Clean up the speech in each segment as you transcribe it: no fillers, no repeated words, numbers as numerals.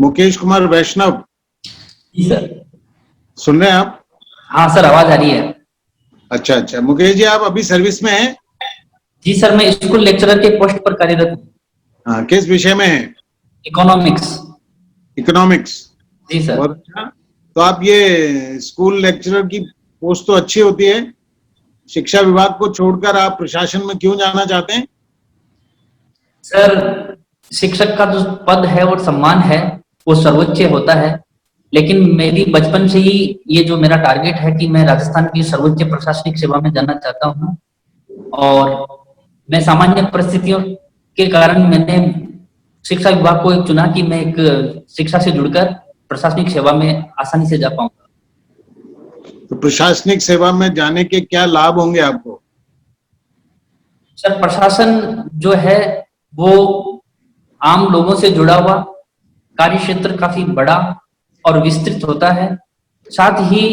मुकेश कुमार वैष्णव, जी sir. सुन रहे हैं आप? हाँ सर, आवाज आ रही है। अच्छा अच्छा, मुकेश जी आप अभी सर्विस में हैं? जी सर, मैं स्कूल लेक्चरर के पोस्ट पर कार्यरत हूँ। हाँ, किस विषय में है? इकोनॉमिक्स। इकोनॉमिक्स। जी सर। बहुत अच्छा। तो आप ये स्कूल लेक्चरर की पोस्ट तो अच्छी होती है, शिक्षा विभाग को छोड़कर आप प्रशासन में क्यों जाना चाहते हैं? सर, शिक्षक का जो पद है और सम्मान है वो सर्वोच्च होता है, लेकिन मेरी बचपन से ही ये जो मेरा टारगेट है कि मैं राजस्थान की सर्वोच्च प्रशासनिक सेवा में जाना चाहता हूँ। और मैं सामान्य परिस्थितियों के कारण मैंने शिक्षा विभाग को एक चुना कि मैं एक शिक्षा से जुड़कर प्रशासनिक सेवा में आसानी से जा पाऊंगा। तो प्रशासनिक सेवा में जाने के क्या लाभ होंगे आपको? सर, प्रशासन जो है वो आम लोगों से जुड़ा हुआ, कार्य क्षेत्र काफी बड़ा और विस्तृत होता है। साथ ही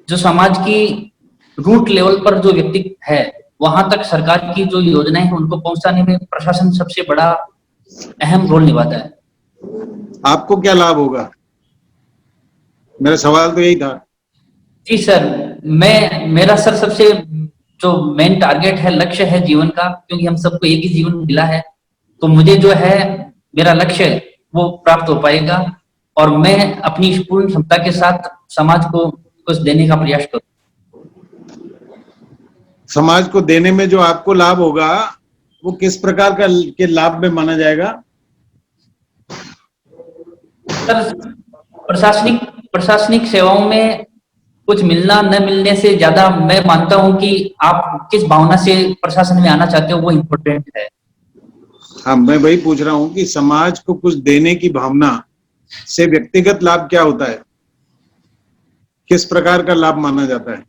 जो समाज की रूट लेवल पर जो व्यक्ति है वहां तक सरकार की जो योजनाएं हैं उनको पहुंचाने में प्रशासन सबसे बड़ा अहम रोल निभाता है। आपको क्या लाभ होगा? मेरा सवाल तो यही था। जी सर, मेरा सर सबसे जो मेन टारगेट है, लक्ष्य है जीवन का, क्योंकि हम सबको एक ही जीवन मिला है, तो मुझे जो है मेरा लक्ष्य वो प्राप्त हो पाएगा और मैं अपनी पूर्ण क्षमता के साथ समाज को कुछ देने का प्रयास करूँ। समाज को देने में जो आपको लाभ होगा वो किस प्रकार का के लाभ में माना जाएगा? सर, प्रशासनिक प्रशासनिक सेवाओं में कुछ मिलना न मिलने से ज्यादा मैं मानता हूं कि आप किस भावना से प्रशासन में आना चाहते हो वो इम्पोर्टेंट है। हाँ, मैं वही पूछ रहा हूँ कि समाज को कुछ देने की भावना से व्यक्तिगत लाभ क्या होता है, किस प्रकार का लाभ माना जाता है?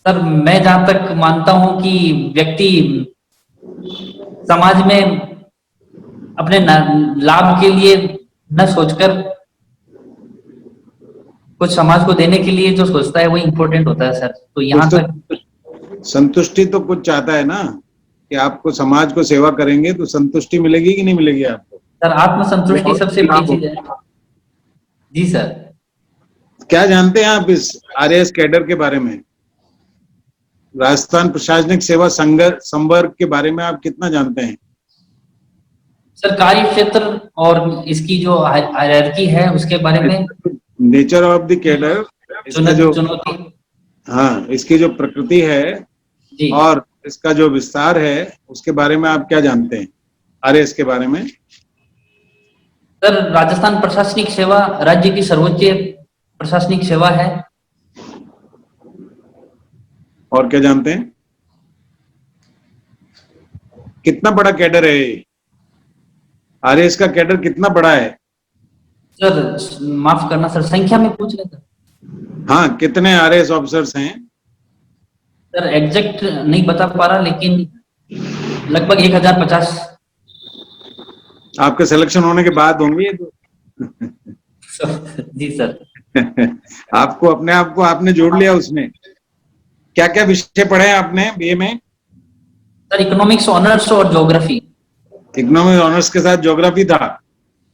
सर, मैं जहां तक मानता हूं कि व्यक्ति समाज में अपने लाभ के लिए न सोचकर कुछ समाज को देने के लिए जो सोचता है वो इम्पोर्टेंट होता है सर। तो यहाँ कुछ तक। तो संतुष्टि तो कुछ चाहता है ना, कि आपको समाज को सेवा करेंगे तो संतुष्टि मिलेगी कि नहीं मिलेगी आपको? सर, आत्मसंतुष्टि सबसे बड़ी लाभ चीज है। होगा। जी सर। क्या जानते हैं आप इस आरएएस कैडर के बारे में? राजस्थान प्रशासनिक सेवा संवर्ग के बारे में आप कितना जानते हैं? सर, कार्य क्षेत्र और इसकी जो हायरार्की है उसके बारे में। नेचर ऑफ द कैडर, इसका जो, चुनौती। हाँ, इसकी जो प्रकृति है जी और इसका जो विस्तार है उसके बारे में आप क्या जानते हैं, आरएएस के बारे में? सर, राजस्थान प्रशासनिक सेवा राज्य की सर्वोच्च प्रशासनिक सेवा है। और क्या जानते हैं? कितना बड़ा कैडर है आरएएस का? कैडर कितना बड़ा है? सर, माफ करना सर, संख्या में पूछ रहे थे। हाँ, कितने आरएएस ऑफिसर्स हैं? सर, एग्जैक्ट नहीं बता पा रहा, लेकिन लगभग 1050। आपके सिलेक्शन होने के बाद होंगे ये तो। जी सर। आपको अपने आप को आपने जोड़ लिया उसमें। क्या क्या विषय पढ़े हैं आपने बीए में? सर, इकोनॉमिक्स ऑनर्स और ज्योग्राफी। इकोनॉमिक्स ऑनर्स के साथ ज्योग्राफी था।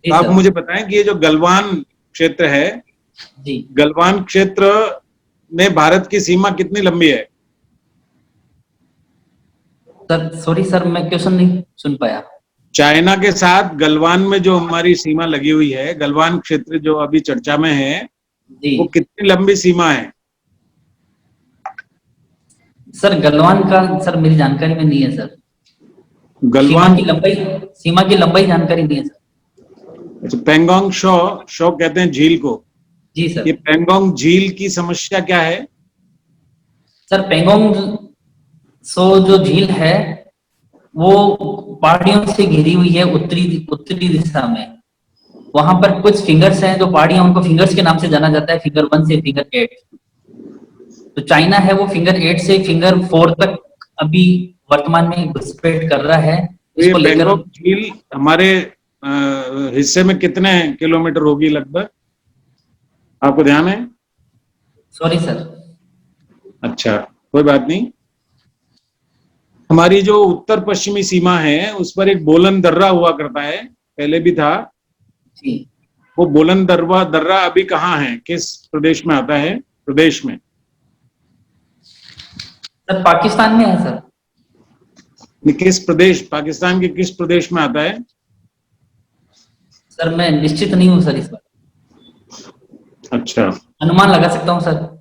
जी तो आप सर। मुझे बताएं कि ये जो गलवान क्षेत्र है, जी गलवान क्षेत्र में भारत की सीमा कितनी लंबी है? सर, सॉरी सर, मैं क्वेश्चन नहीं सुन पाया। चाइना के साथ गलवान में जो हमारी सीमा लगी हुई है, गलवान क्षेत्र जो अभी चर्चा में है, जी वो कितनी लंबी सीमा है? सर, गलवान का सर मेरी जानकारी में नहीं है सर। सीमा गलवान, की लंबाई सीमा की लंबाई जानकारी नहीं है सर। अच्छा, पेंगोंग शो, शो कहते हैं झील को। जी ये सर। पेंगोंग झील की समस्या क्या है? सर, पेंगोंग सो जो झील है वो पहाड़ियों से घिरी हुई है, उत्तरी उत्तरी दिशा में। वहां पर कुछ फिंगर्स हैं जो पहाड़ियां, उनको फिंगर्स के नाम से जाना जाता है, फिंगर 1 से फिंगर 8। तो चाइना है वो फिंगर 8 से फिंगर 4 तक अभी वर्तमान में घुसपैठ कर रहा है। तो ये इसको लेकर। पेंगोंग झील हमारे हिस्से में कितने किलोमीटर होगी लगभग, आपको ध्यान है? Sorry sir. अच्छा, कोई बात नहीं। हमारी जो उत्तर पश्चिमी सीमा है उस पर एक बोलन दर्रा हुआ करता है, पहले भी था, जी वो बुलंद दर्रा अभी कहाँ है, किस प्रदेश में आता है? प्रदेश में सर, पाकिस्तान में है सर। किस प्रदेश, पाकिस्तान के किस प्रदेश में आता है? सर मैं निश्चित नहीं हूँ सर इस बार, अच्छा, अनुमान लगा सकता हूँ सर।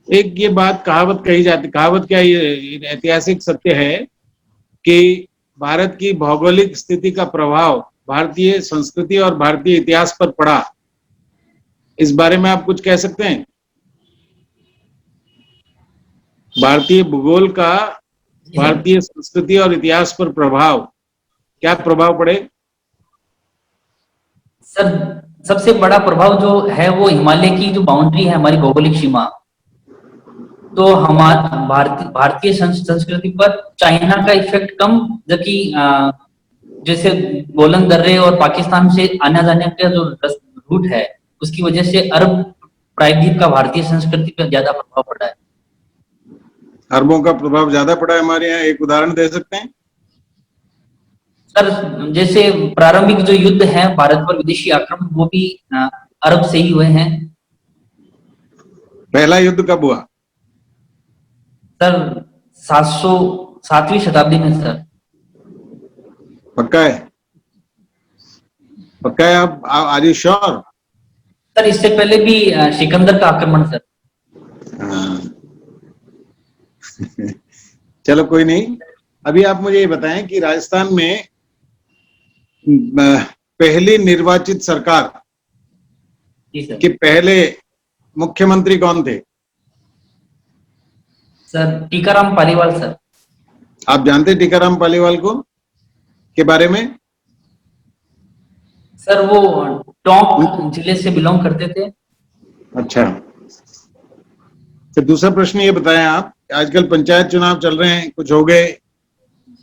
एक ये बात कहावत कही जाती, कहावत क्या, ये ऐतिहासिक सत्य है कि भारत की भौगोलिक स्थिति का प्रभाव भारतीय संस्कृति और भारतीय इतिहास पर पड़ा। इस बारे में आप कुछ कह सकते हैं? भारतीय भूगोल का भारतीय संस्कृति और इतिहास पर प्रभाव, क्या प्रभाव पड़े? सर सबसे बड़ा प्रभाव जो है वो हिमालय की जो बाउंड्री है, हमारी भौगोलिक सीमा, तो हमारा भारतीय संस्कृति पर चाइना का इफेक्ट कम, जबकि जैसे गोलन दर्रे और पाकिस्तान से आने जाने का जो रूट है, उसकी वजह से अरब प्रायद्वीप का भारतीय संस्कृति पर ज्यादा प्रभाव पड़ा है। अरबों का प्रभाव ज्यादा पड़ा है हमारे यहाँ, एक उदाहरण दे सकते हैं? सर जैसे प्रारंभिक जो युद्ध है भारत पर विदेशी आक्रमण, वो भी अरब से ही हुए हैं। पहला युद्ध कब हुआ? सर 707वीं शताब्दी में सर। पक्का है? पक्का है? आप आर यू श्योर? सर इससे पहले भी सिकंदर का आक्रमण सर। चलो कोई नहीं, अभी आप मुझे ये बताएं कि राजस्थान में पहली निर्वाचित सरकार जी सर। के पहले मुख्यमंत्री कौन थे? Sir Tikaram Paliwal sir. आप जानते टीकाराम पालीवाल को के बारे में? सर वो टोंक जिले से बिलोंग करते थे। अच्छा, तो दूसरा प्रश्न ये बताएं आप, आजकल पंचायत चुनाव चल रहे हैं, कुछ हो गए,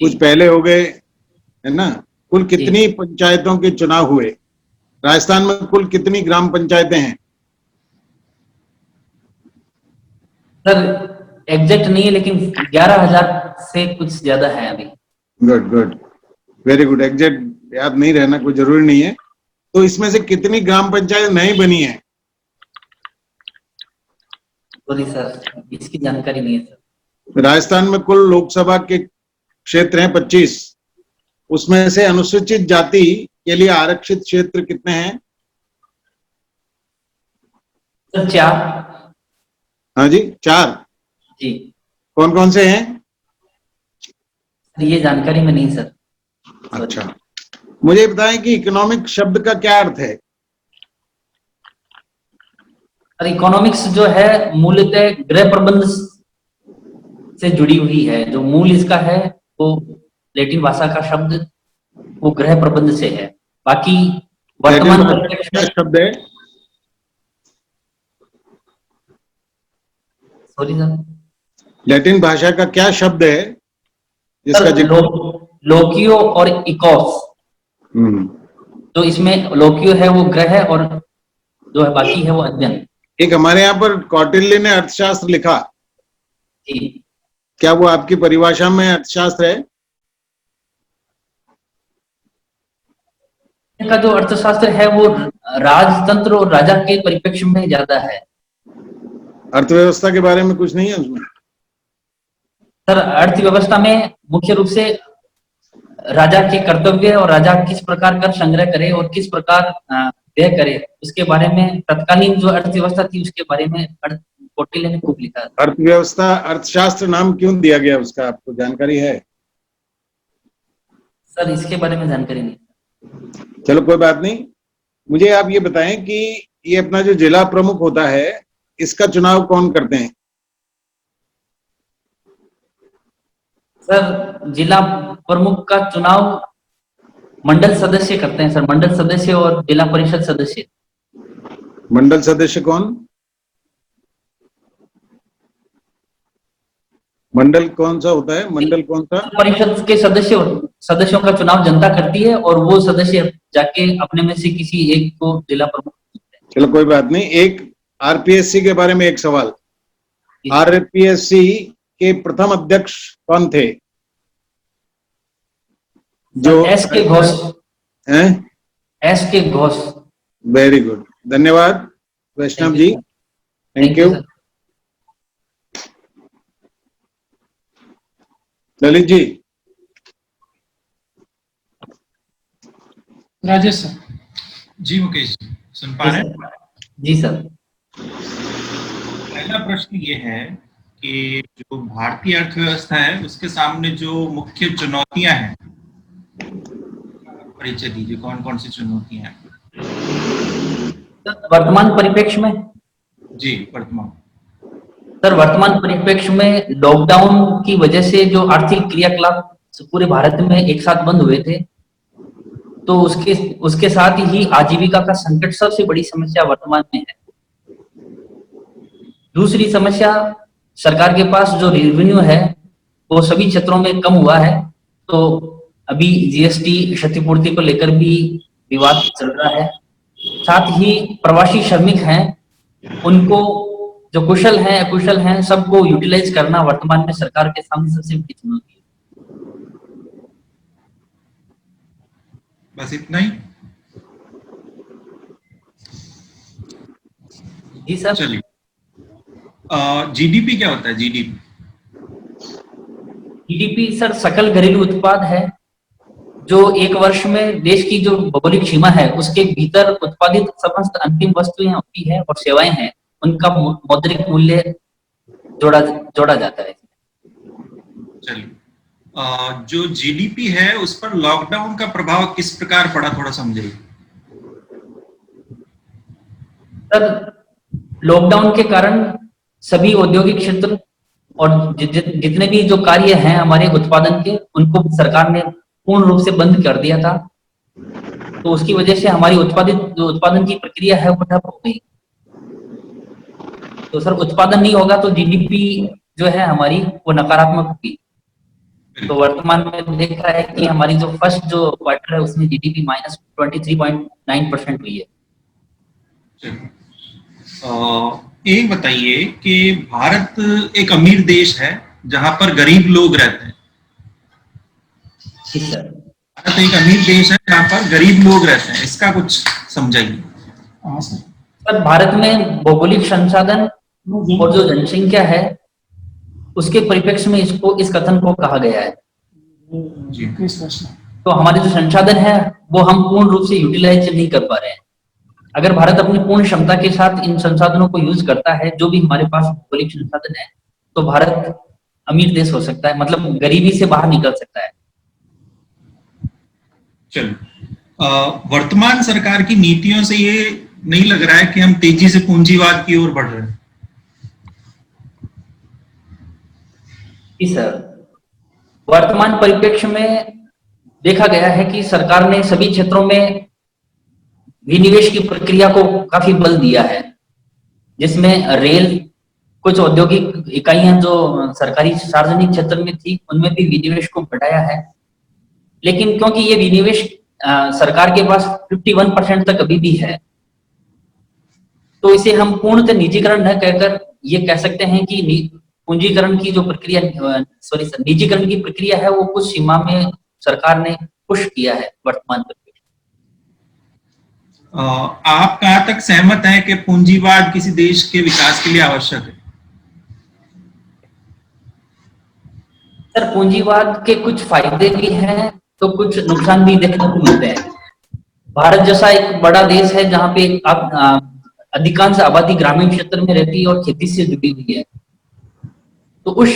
कुछ पहले हो गए, है ना? कुल कितनी पंचायतों के चुनाव हुए? राजस्थान में कुल कितनी ग्राम पंचायतें हैं? सर एग्जैक्ट नहीं है, लेकिन 11,000 से कुछ ज्यादा है अभी। Good good, very good. Exact याद नहीं रहना कोई जरूरी नहीं है। तो इसमें से कितनी ग्राम पंचायत नई बनी है? सॉरी सर, इसकी जानकारी नहीं है सर। राजस्थान में कुल लोकसभा के क्षेत्र हैं 25, उसमें से अनुसूचित जाति के लिए आरक्षित क्षेत्र कितने हैं? सर 4। हाँ जी, 4। जी कौन कौन से हैं? ये जानकारी में नहीं सर। अच्छा, मुझे बताएं कि इकोनॉमिक शब्द का क्या अर्थ है? और इकोनॉमिक्स जो है मूलतः गृह प्रबंध से जुड़ी हुई है। जो मूल इसका है वो लैटिन भाषा का शब्द, वो गृह प्रबंध से है। बाकी वर्तमान परिप्रेक्ष्य क्या में, शब्द है? सॉरी सर, लैटिन भाषा का क्या शब्द है जिसका जिक्र? लोकियो और इकोस। तो इसमें लोकियो है वो ग्रह, और जो है बाकी है वो अध्ययन। एक हमारे यहाँ पर कौटिल्य ने अर्थशास्त्र लिखा, जी क्या वो आपकी परिभाषा में अर्थशास्त्र है? का जो अर्थशास्त्र है वो राजतंत्र और राजा के परिप्रेक्ष्य में ज्यादा है। अर्थव्यवस्था के बारे में कुछ नहीं है उसमें? सर अर्थव्यवस्था में मुख्य रूप से राजा के कर्तव्य और राजा किस प्रकार कर संग्रह करे और किस प्रकार व्यय करे, उसके बारे में तत्कालीन जो अर्थव्यवस्था थी उसके बारे में कौटिल्य ने खूब लिखा। अर्थव्यवस्था, अर्थशास्त्र नाम क्यों दिया गया उसका, आपको जानकारी है? सर इसके बारे में जानकारी नहीं। चलो कोई बात नहीं, मुझे आप ये बताएं कि ये अपना जो जिला प्रमुख होता है इसका चुनाव कौन करते हैं? सर जिला प्रमुख का चुनाव मंडल सदस्य करते हैं सर, मंडल सदस्य और जिला परिषद सदस्य। मंडल सदस्य कौन? मंडल कौन सा होता है? मंडल कौन सा? परिषद के सदस्यों का चुनाव जनता करती है और वो सदस्य जाके अपने में से किसी एक को जिला प्रमुख। चलो कोई बात नहीं, एक आरपीएससी के बारे में एक सवाल। आरपीएससी के प्रथम अध्यक्ष कौन थे? जो एस के घोष। हैं? एस के घोष। वेरी गुड, धन्यवाद Vaishnav ji, thank you. Sir. Lalit ji. Rajesh sir. जी मुकेश, सुन पा रहे हैं? जी सर। पहला प्रश्न ये है कि जो भारतीय अर्थव्यवस्था है उसके सामने जो मुख्य चुनौतियां हैं, परिचय दीजिए, कौन कौन सी चुनौतियां हैं? वर्तमान परिप्रेक्ष्य में? जी, वर्तमान। सर, वर्तमान परिप्रेक्ष्य में लॉकडाउन की वजह से जो आर्थिक क्रियाकलाप पूरे भारत में एक साथ बंद हुए थे, तो उसके उसके साथ ही आजीविका का संकट सबसे बड़ी समस्या वर्तमान में है। दूसरी समस्या, सरकार के पास जो रेवेन्यू है वो सभी क्षेत्रों में कम हुआ है, तो अभी जीएसटी क्षतिपूर्ति को लेकर भी विवाद चल रहा है। साथ ही प्रवासी श्रमिक हैं, उनको जो कुशल हैं अकुशल हैं सबको यूटिलाइज करना वर्तमान में सरकार के सामने सबसे बड़ी चुनौती है। बस इतना ही? जी सर। चलिए, जीडीपी क्या होता है? जीडीपी जीडीपी सर सकल घरेलू उत्पाद है, जो एक वर्ष में देश की जो भौगोलिक सीमा है उसके भीतर उत्पादित समस्त अंतिम वस्तुएं होती है और सेवाएं हैं, उनका मौद्रिक मूल्य जोड़ा जोड़ा जाता है। चलिए, जो जीडीपी है उस पर लॉकडाउन का प्रभाव किस प्रकार पड़ा, थोड़ा समझिए। सर, लॉकडाउन के कारण सभी औद्योगिक क्षेत्र और जितने भी जो कार्य हैं हमारे उत्पादन के, उनको सरकार ने पूर्ण रूप से बंद कर दिया था, तो उसकी वजह से हमारी जो उत्पादन की प्रक्रिया है वो ठप हो गई। तो सर, उत्पादन नहीं होगा तो जीडीपी जो है हमारी वो नकारात्मक होगी। तो वर्तमान में देख रहा है कि हमारी जो फर्स्ट जो क्वार्टर है उसमें जीडीपी -23.9% हुई है। एक बताइए कि भारत एक अमीर देश है जहां पर गरीब लोग रहते हैं। जी सर। भारत एक अमीर देश है जहां पर गरीब लोग रहते हैं, इसका कुछ समझाइए। सर, भारत में भौगोलिक संसाधन और जो जनसंख्या है उसके परिप्रेक्ष्य में इस कथन को कहा गया है। जी। तो हमारे जो संसाधन है वो हम पूर्ण रूप से यूटिलाइज नहीं कर पा रहे हैं। अगर भारत अपनी पूर्ण क्षमता के साथ इन संसाधनों को यूज करता है, जो भी हमारे पास भौगोलिक संसाधन है, तो भारत अमीर देश हो सकता है, मतलब गरीबी से बाहर निकल सकता है। चलो, वर्तमान सरकार की नीतियों से ये नहीं लग रहा है कि हम तेजी से पूंजीवाद की ओर बढ़ रहे हैं? जी सर, वर्तमान परिप्रेक्ष्य में देखा गया है कि सरकार ने सभी क्षेत्रों में विनिवेश की प्रक्रिया को काफी बल दिया है, जिसमें रेल, कुछ औद्योगिक इकाइयां जो सरकारी सार्वजनिक क्षेत्र में थी उनमें भी विनिवेश को बढ़ाया है। लेकिन क्योंकि ये विनिवेश सरकार के पास 51% तक अभी भी है, तो इसे हम पूर्णतः निजीकरण न कहकर ये कह सकते हैं कि पूंजीकरण की जो प्रक्रिया, निजीकरण की प्रक्रिया है वो कुछ सीमा में सरकार ने पुश किया है वर्तमान में। आप कहां तक सहमत हैं कि पूंजीवाद किसी देश के विकास के लिए आवश्यक है? सर, पूंजीवाद के कुछ फायदे भी हैं तो कुछ नुकसान भी देखने को मिलते हैं। भारत जैसा एक बड़ा देश है जहाँ पे अधिकांश आबादी ग्रामीण क्षेत्र में रहती है और खेती से जुड़ी हुई है, तो उस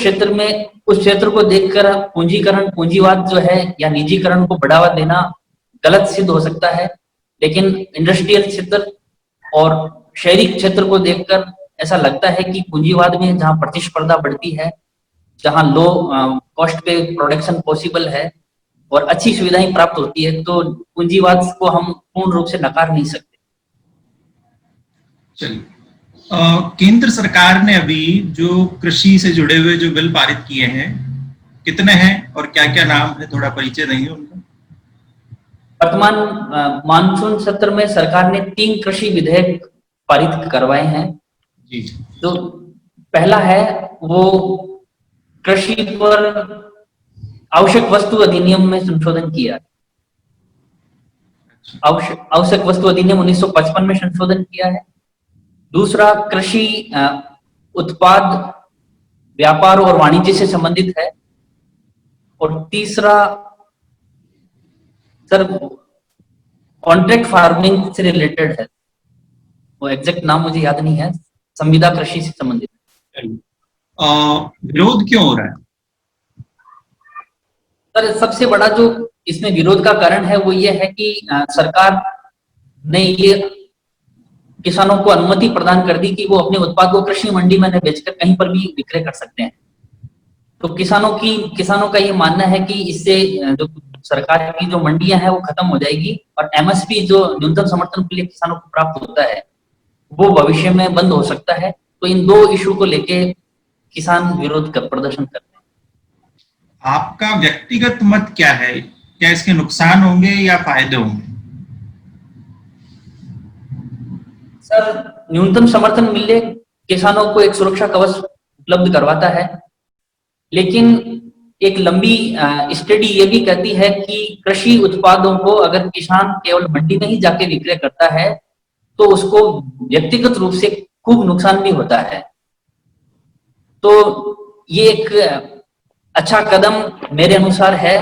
क्षेत्र को देखकर पूंजीवाद जो है या निजीकरण को बढ़ावा देना गलत सिद्ध हो सकता है। लेकिन इंडस्ट्रियल क्षेत्र और शहरी क्षेत्र को देखकर ऐसा लगता है कि पूंजीवाद में जहाँ प्रतिस्पर्धा बढ़ती है, जहाँ लो कॉस्ट पे प्रोडक्शन पॉसिबल है और अच्छी सुविधाएं प्राप्त होती है, तो पूंजीवाद को हम पूर्ण रूप से नकार नहीं सकते। चलिए, केंद्र सरकार ने अभी जो कृषि से जुड़े हुए जो बिल पारित किए हैं, कितने हैं और क्या क्या नाम है, थोड़ा परिचय देंगे उनका? वर्तमान मानसून सत्र में सरकार ने 3 कृषि विधेयक पारित करवाए हैं। जी। तो पहला है वो कृषि पर आवश्यक वस्तु अधिनियम में संशोधन किया। आवश्यक वस्तु अधिनियम 1955 में संशोधन किया है। दूसरा कृषि उत्पाद व्यापार और वाणिज्य से संबंधित है। और तीसरा सर कॉन्ट्रैक्ट फार्मिंग से रिलेटेड है, वो एग्जैक्ट नाम मुझे याद नहीं है, संविदा कृषि से संबंधित है। विरोध क्यों हो रहा है? सर सबसे बड़ा जो इसमें विरोध का कारण है वो ये है कि सरकार ने ये किसानों को अनुमति प्रदान कर दी कि वो अपने उत्पाद को कृषि मंडी में न बेचकर कहीं पर भी विक्रय कर सकते हैं। तो किसानों का ये मानना है कि इससे जो सरकार की जो मंडियां हैं वो खत्म हो जाएगी और एमएसपी जो न्यूनतम समर्थन मूल्य किसानों को प्राप्त होता है वो भविष्य में बंद हो सकता है। तो इन दो इशू को लेके किसान विरोध का प्रदर्शन करते हैं। आपका व्यक्तिगत मत क्या है? क्या इसके नुकसान होंगे या फायदे होंगे? सर न्यूनतम समर्थन मूल्य किसानों को एक सुरक्षा कवच उपलब्ध करवाता है, लेकिन एक लंबी स्टडी ये भी कहती है कि कृषि उत्पादों को अगर किसान केवल मंडी में ही जाके विक्रय करता है तो उसको व्यक्तिगत रूप से खूब नुकसान भी होता है। तो ये एक अच्छा कदम मेरे अनुसार है,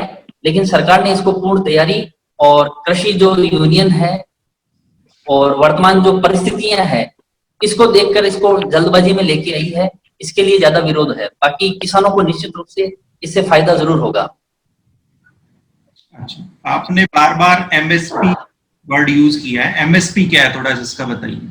लेकिन सरकार ने इसको पूर्ण तैयारी और कृषि जो यूनियन है और वर्तमान जो परिस्थितियां हैं इसको देखकर इसको जल्दबाजी में लेके आई है, इसके लिए ज्यादा विरोध है। बाकी किसानों को निश्चित रूप से इससे फायदा जरूर होगा। अच्छा, आपने बार बार एमएसपी वर्ड यूज किया है, एमएसपी क्या है थोड़ा इसका बताइए।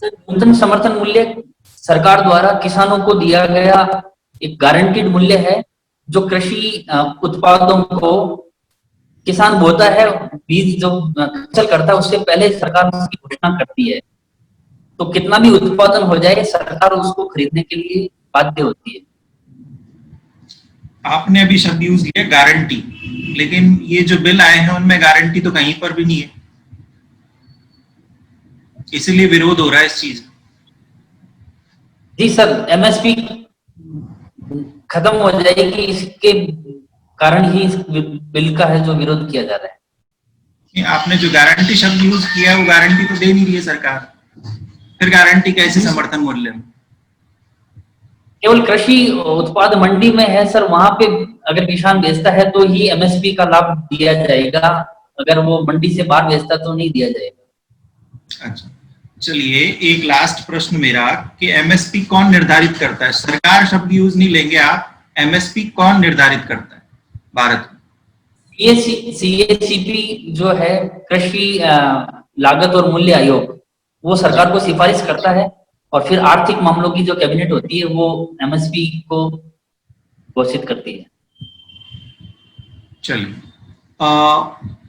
न्यूनतम समर्थन मूल्य सरकार द्वारा किसानों को दिया गया एक गारंटीड मूल्य है जो कृषि उत्पादों को किसान बोता है, बीज जो फसल करता है उससे पहले सरकार उसकी घोषणा करती है। तो कितना भी उत्पादन हो जाए सरकार उसको खरीदने के लिए बाध्य होती है। आपने अभी शब्द यूज किया गारंटी, लेकिन ये जो बिल आए हैं उनमें गारंटी तो कहीं पर भी नहीं है, इसीलिए विरोध हो रहा है इस चीज। जी सर, एमएसपी खत्म हो जाएगी इसके कारण ही इस बिल का है जो विरोध किया जा रहा है। आपने जो गारंटी शब्द यूज किया है वो गारंटी तो दे नहीं रही है सरकार, फिर गारंटी कैसे समर्थन मूल्य में? केवल कृषि उत्पाद मंडी में है सर, वहां पे अगर किसान बेचता है तो ही एमएसपी का लाभ दिया जाएगा, अगर वो मंडी से बाहर बेचता तो नहीं दिया जाएगा। अच्छा, चलिए एक लास्ट प्रश्न मेरा कि एमएसपी कौन निर्धारित करता है? सरकार शब्द यूज नहीं लेंगे आप, एमएसपी कौन निर्धारित करता है भारत में? सीएसीपी जो है कृषि लागत और मूल्य आयोग, वो सरकार को सिफारिश करता है और फिर आर्थिक मामलों की जो कैबिनेट होती है वो एमएसपी को घोषित करती है। चलिए,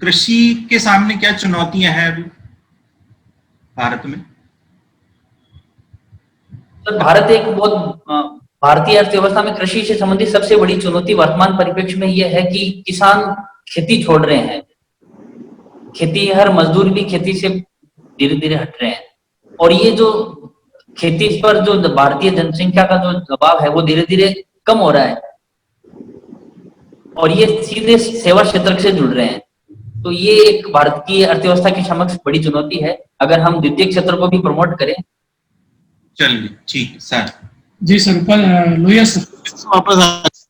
कृषि के सामने क्या चुनौतियां हैं अभी भारत में? तो भारतीय अर्थव्यवस्था में कृषि से संबंधित सबसे बड़ी चुनौती वर्तमान परिप्रेक्ष्य में यह है कि किसान खेती छोड़ रहे हैं। खेती हर मजदूर भी खेती से धीरे धीरे हट रहे हैं और ये जो खेती पर जो भारतीय जनसंख्या का जो दबाव है वो धीरे धीरे कम हो रहा है और ये सीधे सेवा क्षेत्र से जुड़ रहे हैं। तो ये एक भारत की अर्थव्यवस्था की समक्ष बड़ी चुनौती है अगर हम द्वितीय क्षेत्र को भी प्रमोट करें। चलिए ठीक है सर। जी सर, लोहिया सर वापस।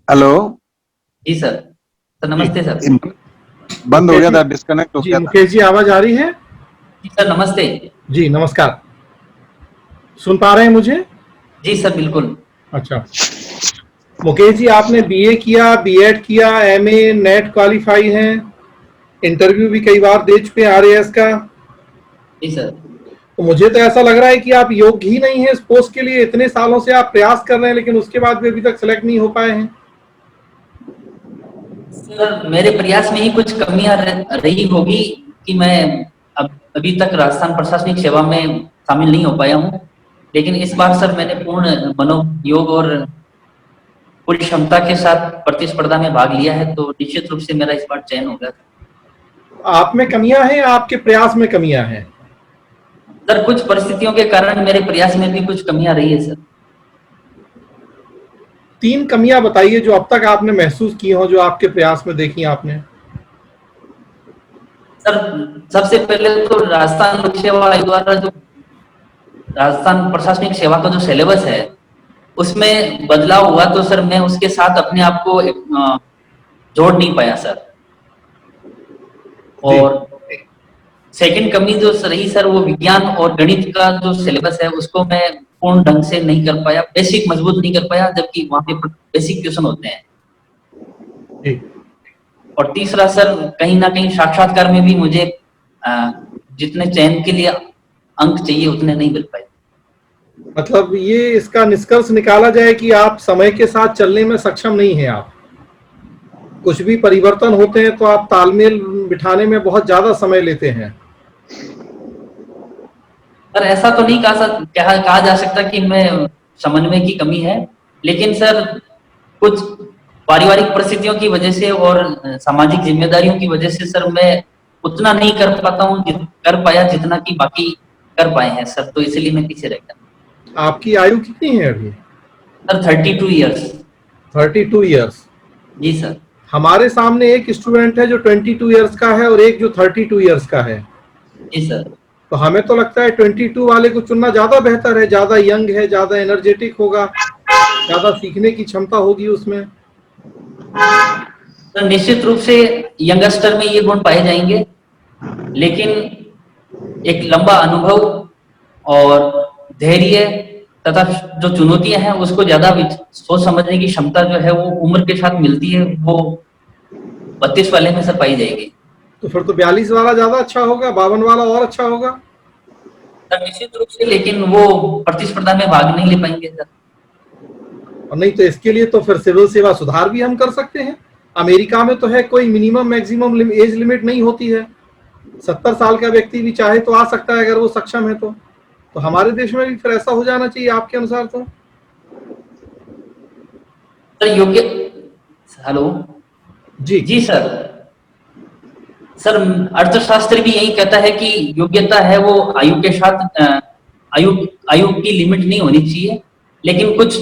हेलो जी सर, नमस्ते सर। बंद हो गया था, डिस्कनेक्ट हो गया था। मुकेश जी आवाज आ रही है? जी सर नमस्ते। जी नमस्कार, सुन पा रहे हैं मुझे? जी सर बिल्कुल। अच्छा, मुकेश जी आपने बीए किया, बीएड किया, एमए, नेट क्वालिफाई हैं, इंटरव्यू भी कई बार दे चुके हैं आरएएस का। जी सर। तो मुझे तो ऐसा लग रहा है कि आप योग्य ही नहीं है इस पोस्ट के लिए। इतने सालों से आप प्रयास कर रहे हैं लेकिन उसके बाद भी अभी तक सिलेक्ट नहीं हो पाए हैं। सर मेरे प्रयास में ही कुछ कमियां रही होगी कि मैं अभी तक राजस्थान प्रशासनिक सेवा में शामिल नहीं हो पाया हूं, लेकिन इस बार सर मैंने पूर्ण मनोयोग और पूरी क्षमता के साथ प्रतिस्पर्धा में भाग लिया है, तो निश्चित रूप से मेरा इस बार चयन होगा। आप में कमियां हैं, आपके प्रयास में कमियां हैं? सर कुछ परिस्थितियों के कारण मेरे प्रयास में भी कुछ कमियां रही है सर। 3 कमियां बताइए जो अब तक आपने महसूस की हो, जो आपके प्रयास में देखी आपने। सर सबसे पहले तो राजस्थान लोक सेवा आयोग द्वारा जो राजस्थान प्रशासनिक सेवा का जो सिलेबस है उसमें बदलाव हुआ, तो सर मैं उसके साथ अपने आप को जोड़ नहीं पाया सर। जी। और सेकंड कमी जो रही सर, वो विज्ञान और गणित का जो सिलेबस है उसको मैं पूर्ण ढंग से नहीं कर पाया, बेसिक मजबूत नहीं कर पाया, जबकि वहाँ पे बेसिक क्वेश्चन होते हैं। जी। और तीसरा सर, कहीं ना कहीं साक्षात्कार में भी मुझे जितने चयन के लिए अंक चाहिए उतने नहीं मिल पाए। मतलब ये इसका निष्कर्ष निकाला जाए कि आप समय के साथ चलने में सक्षम नहीं हैं। आप कुछ भी परिवर्तन होते हैं तो आप तालमेल बिठाने में बहुत ज्यादा समय लेते हैं। सर ऐसा तो नहीं कहा जा सकता कि मैं समन्वय की कमी है, लेकिन सर कुछ पारिवारिक परिस्थितियों की वजह से और सामाजिक जिम्मेदारियों की वजह से सर मैं उतना नहीं कर पाता हूँ, कर पाया जितना कि बाकी कर पाए हैं सर, तो इसलिए मैं पीछे रह गया। आपकी आयु कितनी है अभी? Sir 32 years. 32 ईयर्स। जी सर। हमारे सामने एक स्टूडेंट है जो 22 ईयर्स का है और एक जो 32 ईयर्स का है। जी सर। तो हमें तो लगता है 22 वाले को चुनना ज्यादा बेहतर है, ज्यादा यंग है, ज्यादा एनर्जेटिक होगा, ज्यादा सीखने की क्षमता होगी उसमें। तो निश्चित रूप से यंगस्टर में ये गुण पाए जाएंगे, लेकिन एक लंबा अनुभव और धैर्य तथा जो चुनौतियां हैं उसको ज्यादा सोच समझने की क्षमता जो है वो उम्र के साथ मिलती है, वो 32 वाले में सर पाई जाएगी। तो फिर तो 42 वाला ज्यादा अच्छा होगा, 52 वाला और अच्छा होगा। सर निश्चित रूप से, लेकिन वो प्रतिस्पर्धा में भाग नहीं ले पाएंगे सर। और नहीं तो इसके लिए तो फिर सिविल सेवा सुधार भी हम कर सकते हैं। अमेरिका में तो है कोई मिनिमम मैक्सिमम एज लिमिट नहीं होती है। 70 साल का व्यक्ति भी चाहे तो आ सकता है अगर वो सक्षम है तो हमारे देश में भी फिर ऐसा हो जाना चाहिए आपके अनुसार। तो सर योग्य, हेलो जी जी सर। सर अर्थशास्त्र भी यही कहता है कि योग्यता है वो आयु के साथ आयु आयु की लिमिट नहीं होनी चाहिए, लेकिन कुछ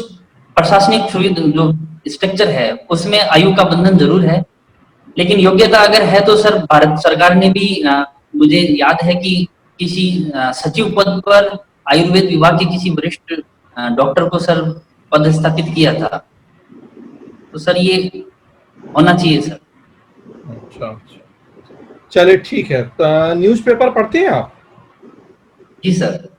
प्रशासनिक सुविधा जो स्ट्रक्चर है उसमें आयु का बंधन जरूर है। लेकिन योग्यता अगर है तो सर भारत सरकार ने भी मुझे याद है कि किसी सचिव पद पर आयुर्वेद विभाग के किसी वरिष्ठ डॉक्टर को सर पदस्थापित किया था, तो सर ये होना चाहिए सर। अच्छा, चलिए ठीक है। न्यूज़पेपर पढ़ते हैं आप? जी सर।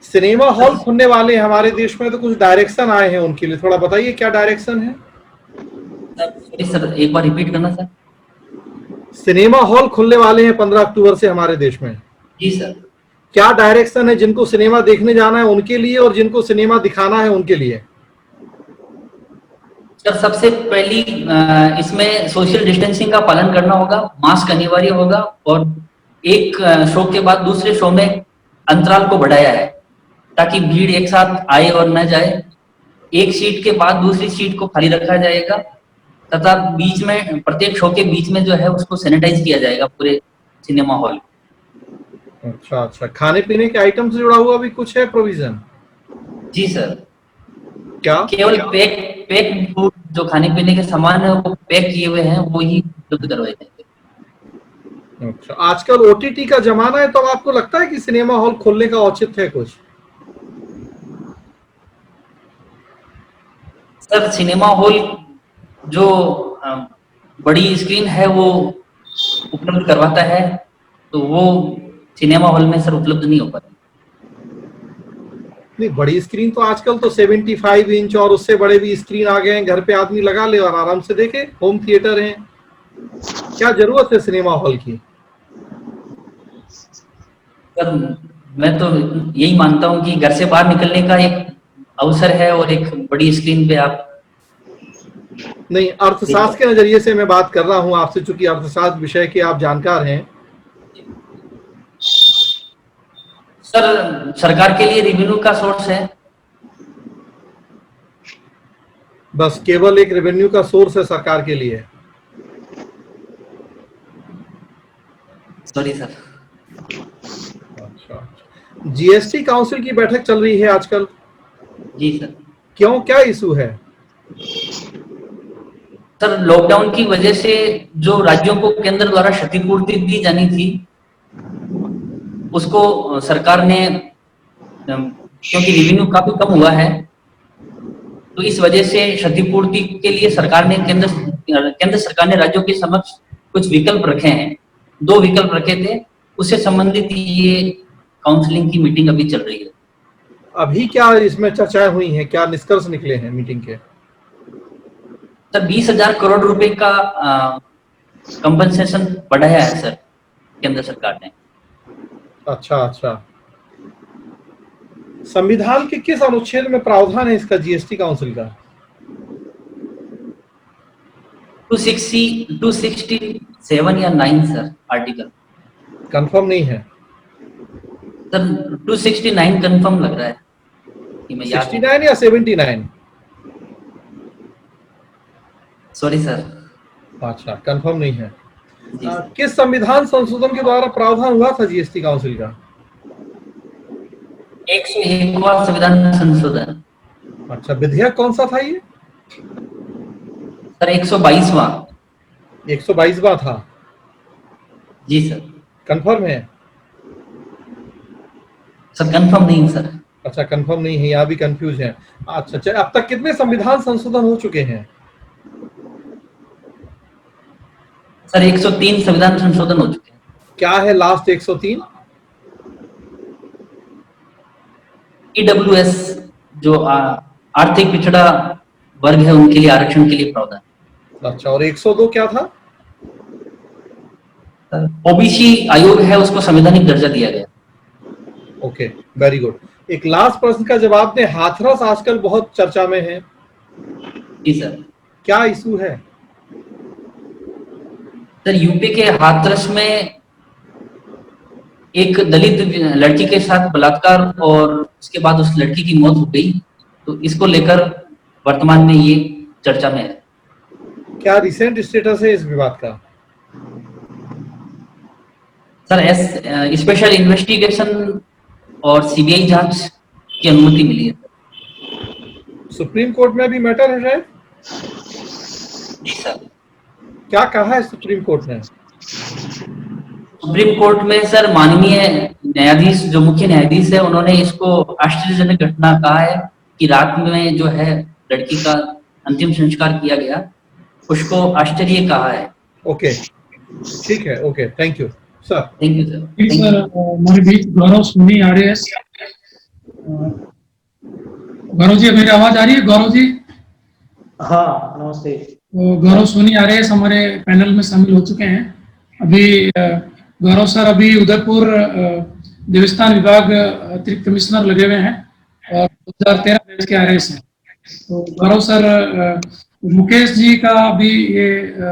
सिनेमा हॉल खुलने वाले हैं हमारे देश में, तो कुछ डायरेक्शन आए हैं उनके लिए, थोड़ा बताइए क्या डायरेक्शन है? सॉरी सर, एक बार रिपीट करना सर। सिनेमा हॉल खुलने वाले हैं 15 अक्टूबर से हमारे देश में। जी सर। क्या डायरेक्शन है जिनको सिनेमा देखने जाना है उनके लिए और जिनको सिनेमा दिखाना है उनके लिए? सर सबसे पहली इसमें सोशल डिस्टेंसिंग का पालन करना होगा, मास्क अनिवार्य होगा, और एक शो के बाद दूसरे शो में अंतराल को बढ़ाया है ताकि भीड़ एक साथ आए और न जाए। एक सीट के बाद दूसरी सीट को खाली रखा जाएगा तथा बीच में प्रत्येक शो के बीच में जो है उसको सैनिटाइज किया जाएगा पूरे सिनेमा हॉल। अच्छा, खाने पीने के आइटम से जुड़ा हुआ भी कुछ है प्रोविजन? जी सर। क्या? केवल पैक फूड, जो खाने पीने के सामान है वो पैक किए हुए हैं, वो ही उपलब्ध करवाए जाएंगे। अच्छा, आजकल ओटीटी का जमाना है, तो आपको लगता है कि सिनेमा हॉल खोलने का औचित्य है कुछ? सर सिनेमा हॉल जो बड़ी स्क्रीन है वो उपलब्ध करवाता है, तो वो सिनेमा हॉल में सर उपलब्ध नहीं हो पाता। नहीं, बड़ी स्क्रीन तो आजकल तो 75 इंच और उससे बड़े भी स्क्रीन आ गए हैं, घर पे आदमी लगा ले और आराम से देखे। होम थिएटर है, क्या जरूरत है सिनेमा हॉल की? सर मैं तो यही मानता हूँ कि घर से बाहर निकलने का एक अवसर है और एक बड़ी स्क्रीन पे आप नहीं, अर्थशास्त्र के नजरिए से मैं बात कर रहा हूँ आपसे, चूंकि अर्थशास्त्र विषय के आप जानकार हैं। सर सरकार के लिए रेवेन्यू का सोर्स है। बस केवल एक रेवेन्यू का सोर्स है सरकार के लिए? Sorry sir. अच्छा, जीएसटी काउंसिल की बैठक चल रही है आजकल। जी सर। क्यों, क्या इशू है? सर लॉकडाउन की वजह से जो राज्यों को केंद्र द्वारा क्षतिपूर्ति दी जानी थी उसको सरकार ने क्योंकि रेवेन्यू काफी कम हुआ है तो इस वजह से क्षतिपूर्ति के लिए सरकार ने केंद्र सरकार ने राज्यों के समक्ष कुछ विकल्प रखे हैं। 2 विकल्प रखे थे, उससे संबंधित ये काउंसलिंग की मीटिंग अभी चल रही है। अभी क्या इसमें चर्चाएं हुई हैं, क्या निष्कर्ष निकले हैं मीटिंग के? सर 20,000 करोड़ रुपए का कंपनसेशन बढ़ाया है सर केंद्र सरकार ने। अच्छा अच्छा। संविधान के किस अनुच्छेद में प्रावधान है इसका, जीएसटी काउंसिल का? 267 या 9 सर आर्टिकल। कंफर्म नहीं है सर 269 कंफर्म लग रहा है कि मैं याद 69 या 79? Sorry sir. अच्छा, कंफर्म नहीं है। जी सर। किस संविधान संशोधन के द्वारा प्रावधान हुआ था जीएसटी काउंसिल का? 101वां संविधान संशोधन। अच्छा, विधेयक कौन सा था ये? सर 122वां। 122वां था। जी सर। कंफर्म है? सर कंफर्म नहीं सर। अच्छा, कंफर्म नहीं है, यहाँ भी कंफ्यूज है। अच्छा अच्छा, अब तक कितने संविधान संशोधन हो चुके हैं? सर 103 संविधान संशोधन हो चुके हैं। क्या है लास्ट 103? ईडब्ल्यूएस जो आर्थिक पिछड़ा वर्ग है उनके लिए आरक्षण के लिए प्रावधान। अच्छा, और 102 क्या था? ओबीसी आयोग है उसको संवैधानिक दर्जा दिया गया। Okay, very good. एक लास्ट प्रश्न का जवाब दें। हाथरस आजकल बहुत चर्चा में है, जी सर। क्या इशू है? सर यूपी के हाथरस में एक दलित लड़की के साथ बलात्कार और उसके बाद उस लड़की की मौत हो गई, तो इसको लेकर वर्तमान में ये चर्चा में है। क्या रिसेंट स्टेटस है इस विवाद का? सर स्पेशल इन्वेस्टिगेशन और सीबीआई जांच की अनुमति मिली है। सुप्रीम कोर्ट में भी मैटर है शायद? जी सर। क्या कहा है सुप्रीम कोर्ट ने? सुप्रीम कोर्ट में सर माननीय न्यायाधीश जो मुख्य न्यायाधीश है उन्होंने इसको आश्चर्यजनक घटना कहा है कि रात में जो है लड़की का अंतिम संस्कार किया गया, उसको आश्चर्य कहा है। ओके, ठीक है, okay, thank you sir. Thank you sir. Sir हमारे बीच गौरव सोनी आ रहे हैं। गौरव जी मेरी आवाज आ रही है? गौरव जी? हाँ नमस्ते। तो गौरव सोनी आ रहे हैं, हमारे पैनल में शामिल हो चुके हैं। अभी गौरव सर अभी उदयपुर देवस्थान विभाग अतिरिक्त कमिश्नर लगे हुए हैं और 2013 बैच के RS हैं। तो गौरव सर मुकेश जी का अभी ये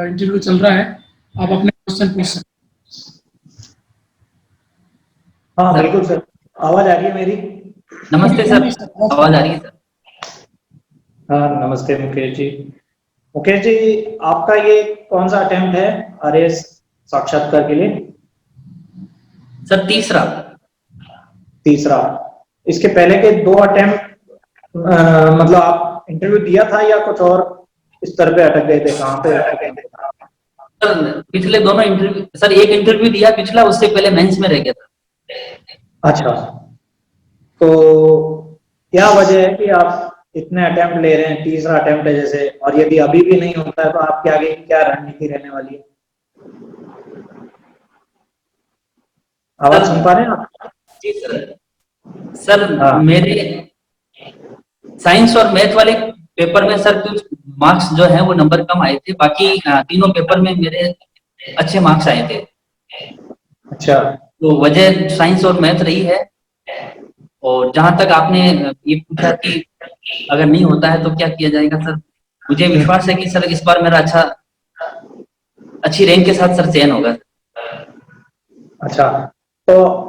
इंटरव्यू चल रहा है, आप अपने क्वेश्चन पूछ सकते हैं। हाँ बिल्कुल सर, आवाज आ रही है मेरी? नमस्ते सर, आवाज आ रही है सर? हाँ नमस्ते मुकेश जी। मुकेश जी, आपका ये कौन सा अटेम्प्ट है RS साक्षात्कार के लिए? सर तीसरा। इसके पहले के 2 अटेम्प्ट मतलब आप इंटरव्यू दिया था या कुछ और स्तर पे अटक गए थे? कहाँ पे अटक गए थे? सर पिछले दोनों इंटरव्यू, सर एक इंटरव्यू दिया पिछला, उससे पहले मेंस में रह गया था। अच्छा, तो क्या वजह है कि आप इतने अटेम्प्ट ले रहे हैं? तीसरा अटेम्प्ट है जैसे, और यदि अभी भी नहीं होता है तो आपके आगे क्या रणनीति रहने वाली है? आवाज सुन पा रहे हैं आप? जी सर। सर हाँ। मेरे साइंस और मैथ वाले पेपर में सर कुछ मार्क्स जो है वो नंबर कम आए थे, बाकी तीनों पेपर में मेरे अच्छे मार्क्स आए थे। अच्छा, तो वजह साइंस और मैथ रही है। और जहां तक आपने ये पूछा कि अगर नहीं होता है तो क्या किया जाएगा, सर मुझे विश्वास है कि सर इस बार मेरा अच्छी रैंक के साथ सर चयन होगा। अच्छा, तो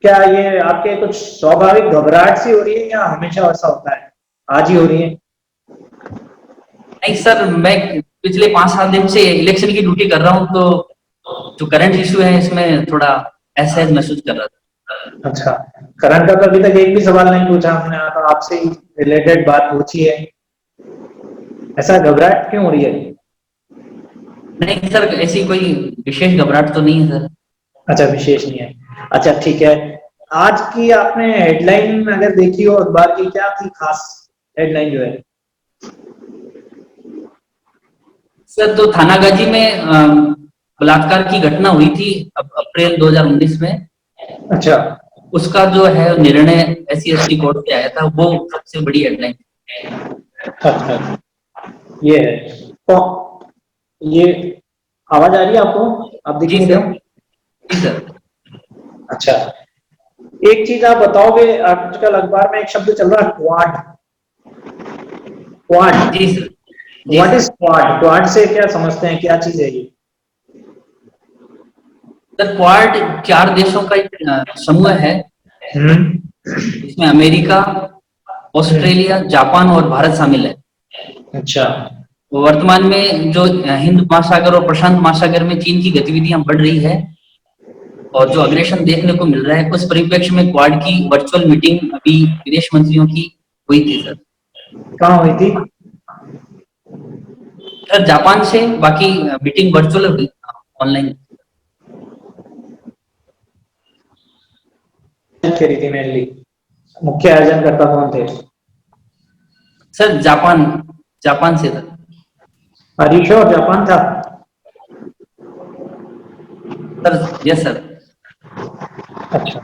क्या ये आपके कुछ स्वाभाविक घबराहट सी हो रही है या हमेशा ऐसा होता है, आज ही हो रही है? नहीं सर, मैं पिछले 5-7 दिन से इलेक्शन की ड्यूटी कर रहा हूँ, तो जो करंट इशू है इसमें थोड़ा असहज महसूस कर रहा था। अच्छा, करण का तो अभी तक एक भी सवाल नहीं पूछा हमने, तो आपसे ही रिलेटेड बात पूछी है। ऐसा घबराहट क्यों हो रही है? नहीं सर, ऐसी कोई विशेष घबराहट तो नहीं है सर। अच्छा, विशेष नहीं है। अच्छा ठीक है, आज की आपने हेडलाइन अगर देखी हो अखबार की, क्या थी खास हेडलाइन जो है? सर तो थानागाजी में बलात्कार की घटना हुई थी अप्रैल 2019 में। अच्छा उसका जो है निर्णय SC/ST कोर्ट से आया था, वो सबसे बड़ी हेडलाइन। अच्छा, ये है तो ये आवाज आ रही है आपको? आप दिख जी नहीं सर। रहे हो? जी सर। अच्छा, एक चीज आप बताओगे, आजकल अखबार में एक शब्द चल रहा है, क्वाड। क्वाड, जी सर। जी what sir. Is quad? Quad से क्या समझते हैं, क्या चीज है ये? सर क्वाड 4 देशों का एक समूह है, इसमें अमेरिका, ऑस्ट्रेलिया, जापान और भारत शामिल है। अच्छा वर्तमान में जो हिंद महासागर और प्रशांत महासागर में चीन की गतिविधियां बढ़ रही है और जो अग्रेशन देखने को मिल रहा है, उस परिप्रेक्ष्य में क्वाड की वर्चुअल मीटिंग अभी विदेश मंत्रियों की हुई थी सर। कहाँ हुई थी? सर जापान से, बाकी मीटिंग वर्चुअल हुई, ऑनलाइन। करी थी मेनली, मुख्य आयोजन करता कौन थे? सर जापान, जापान से सर। हरीश और जापान था? Sir yes sir. अच्छा,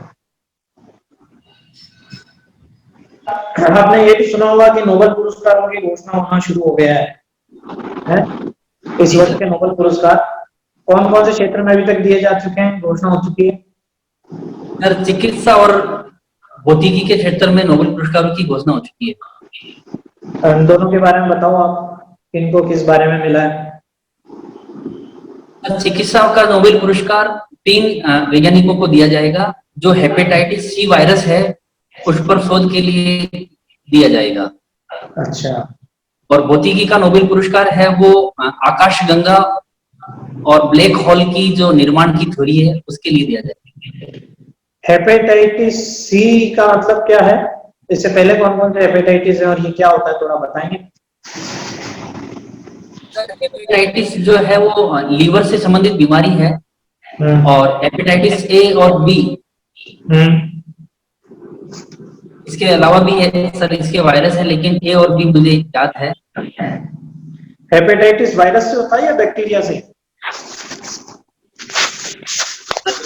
आपने ये भी सुना होगा कि नोबेल पुरस्कारों की घोषणा होना शुरू हो गया है? इस वर्ष के नोबेल पुरस्कार कौन कौन से क्षेत्र में अभी तक दिए जा चुके हैं, घोषणा हो चुकी है? सर चिकित्सा और भौतिकी के क्षेत्र में नोबेल पुरस्कारों की घोषणा हो चुकी है। इन दोनों के बारे में बताओ आप, किनको किस बारे में मिला है? चिकित्सा का नोबेल पुरस्कार 3 वैज्ञानिकों को दिया जाएगा। जो हेपेटाइटिस C वायरस है, उस पर शोध के लिए दिया जाएगा। अच्छा, और भौतिकी का नोबेल पुरस्कार है वो आकाशगंगा और ब्लैक होल की जो निर्माण की थ्योरी है, उसके लिए दिया जाएगा। हेपेटाइटिस सी का मतलब क्या है? इससे पहले कौन कौन से हेपेटाइटिस है और ये क्या होता है, थोड़ा बताएंगे? हेपेटाइटिस जो है वो लीवर से संबंधित बीमारी है, और हेपेटाइटिस A और B, इसके अलावा भी है सर, इसके वायरस है, लेकिन A और B मुझे याद है। हेपेटाइटिस वायरस से होता है या बैक्टीरिया से?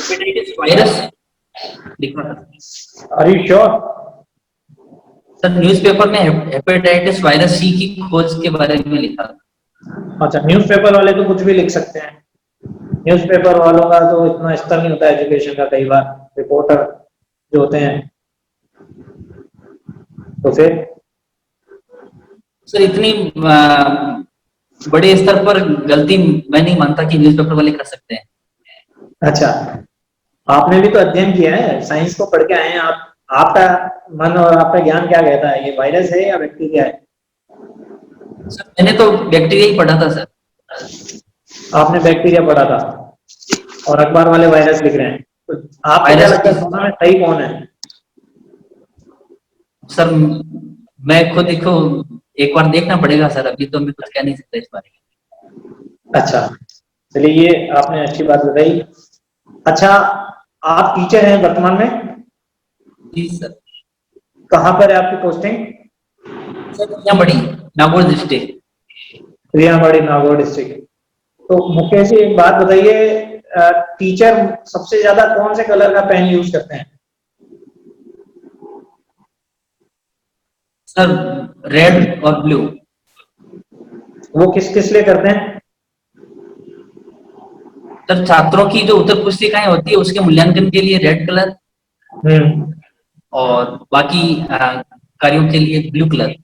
हेपेटाइटिस वायरस लिखा था। Are you sure? Sir newspaper में हेपेटाइटिस वायरस C की खोज के बारे में लिखा था। अच्छा, न्यूज़पेपर वाले तो कुछ भी लिख सकते हैं। न्यूज़पेपर वालों का तो इतना स्तर नहीं होता एजुकेशन का, कई बार रिपोर्टर जो होते हैं। तो फिर सर इतनी बड़े स्तर पर गलती मैं नहीं मानता कि न्यूज़पेपर वाले कर सकते हैं। अच्छा, आपने भी तो अध्ययन किया है, साइंस को पढ़ के आए हैं आप। आपका मन और आपका ज्ञान क्या कहता है, ये वायरस है या बैक्टीरिया है? सर मैंने तो बैक्टीरिया ही पढ़ा था सर। आपने बैक्टीरिया पढ़ा था और अखबार वाले वायरस लिख रहे हैं, तो आपको क्या लगता है दोनों में सही कौन है? सर मैं खुद देखो, एक बार देखना पड़ेगा सर, अभी तो मैं कुछ कह नहीं सकता इस बारे में। अच्छा चलिए, ये आपने अच्छी बात बताई। अच्छा, आप टीचर हैं वर्तमान में? जी सर। कहाँ पर है आपकी पोस्टिंग? सर यहाँ बड़ी नागौर डिस्ट्रिक्ट। रियाबाड़ी, नागौर डिस्ट्रिक्ट। तो मुकेश जी एक बात बताइए, टीचर सबसे ज्यादा कौन से कलर का पेन यूज करते हैं? सर रेड और ब्लू। वो किस किस लिए करते हैं? सर छात्रों की जो उत्तर पुस्तिकाएं होती है उसके मूल्यांकन के लिए रेड कलर, और बाकी कार्यों के लिए ब्लू कलर।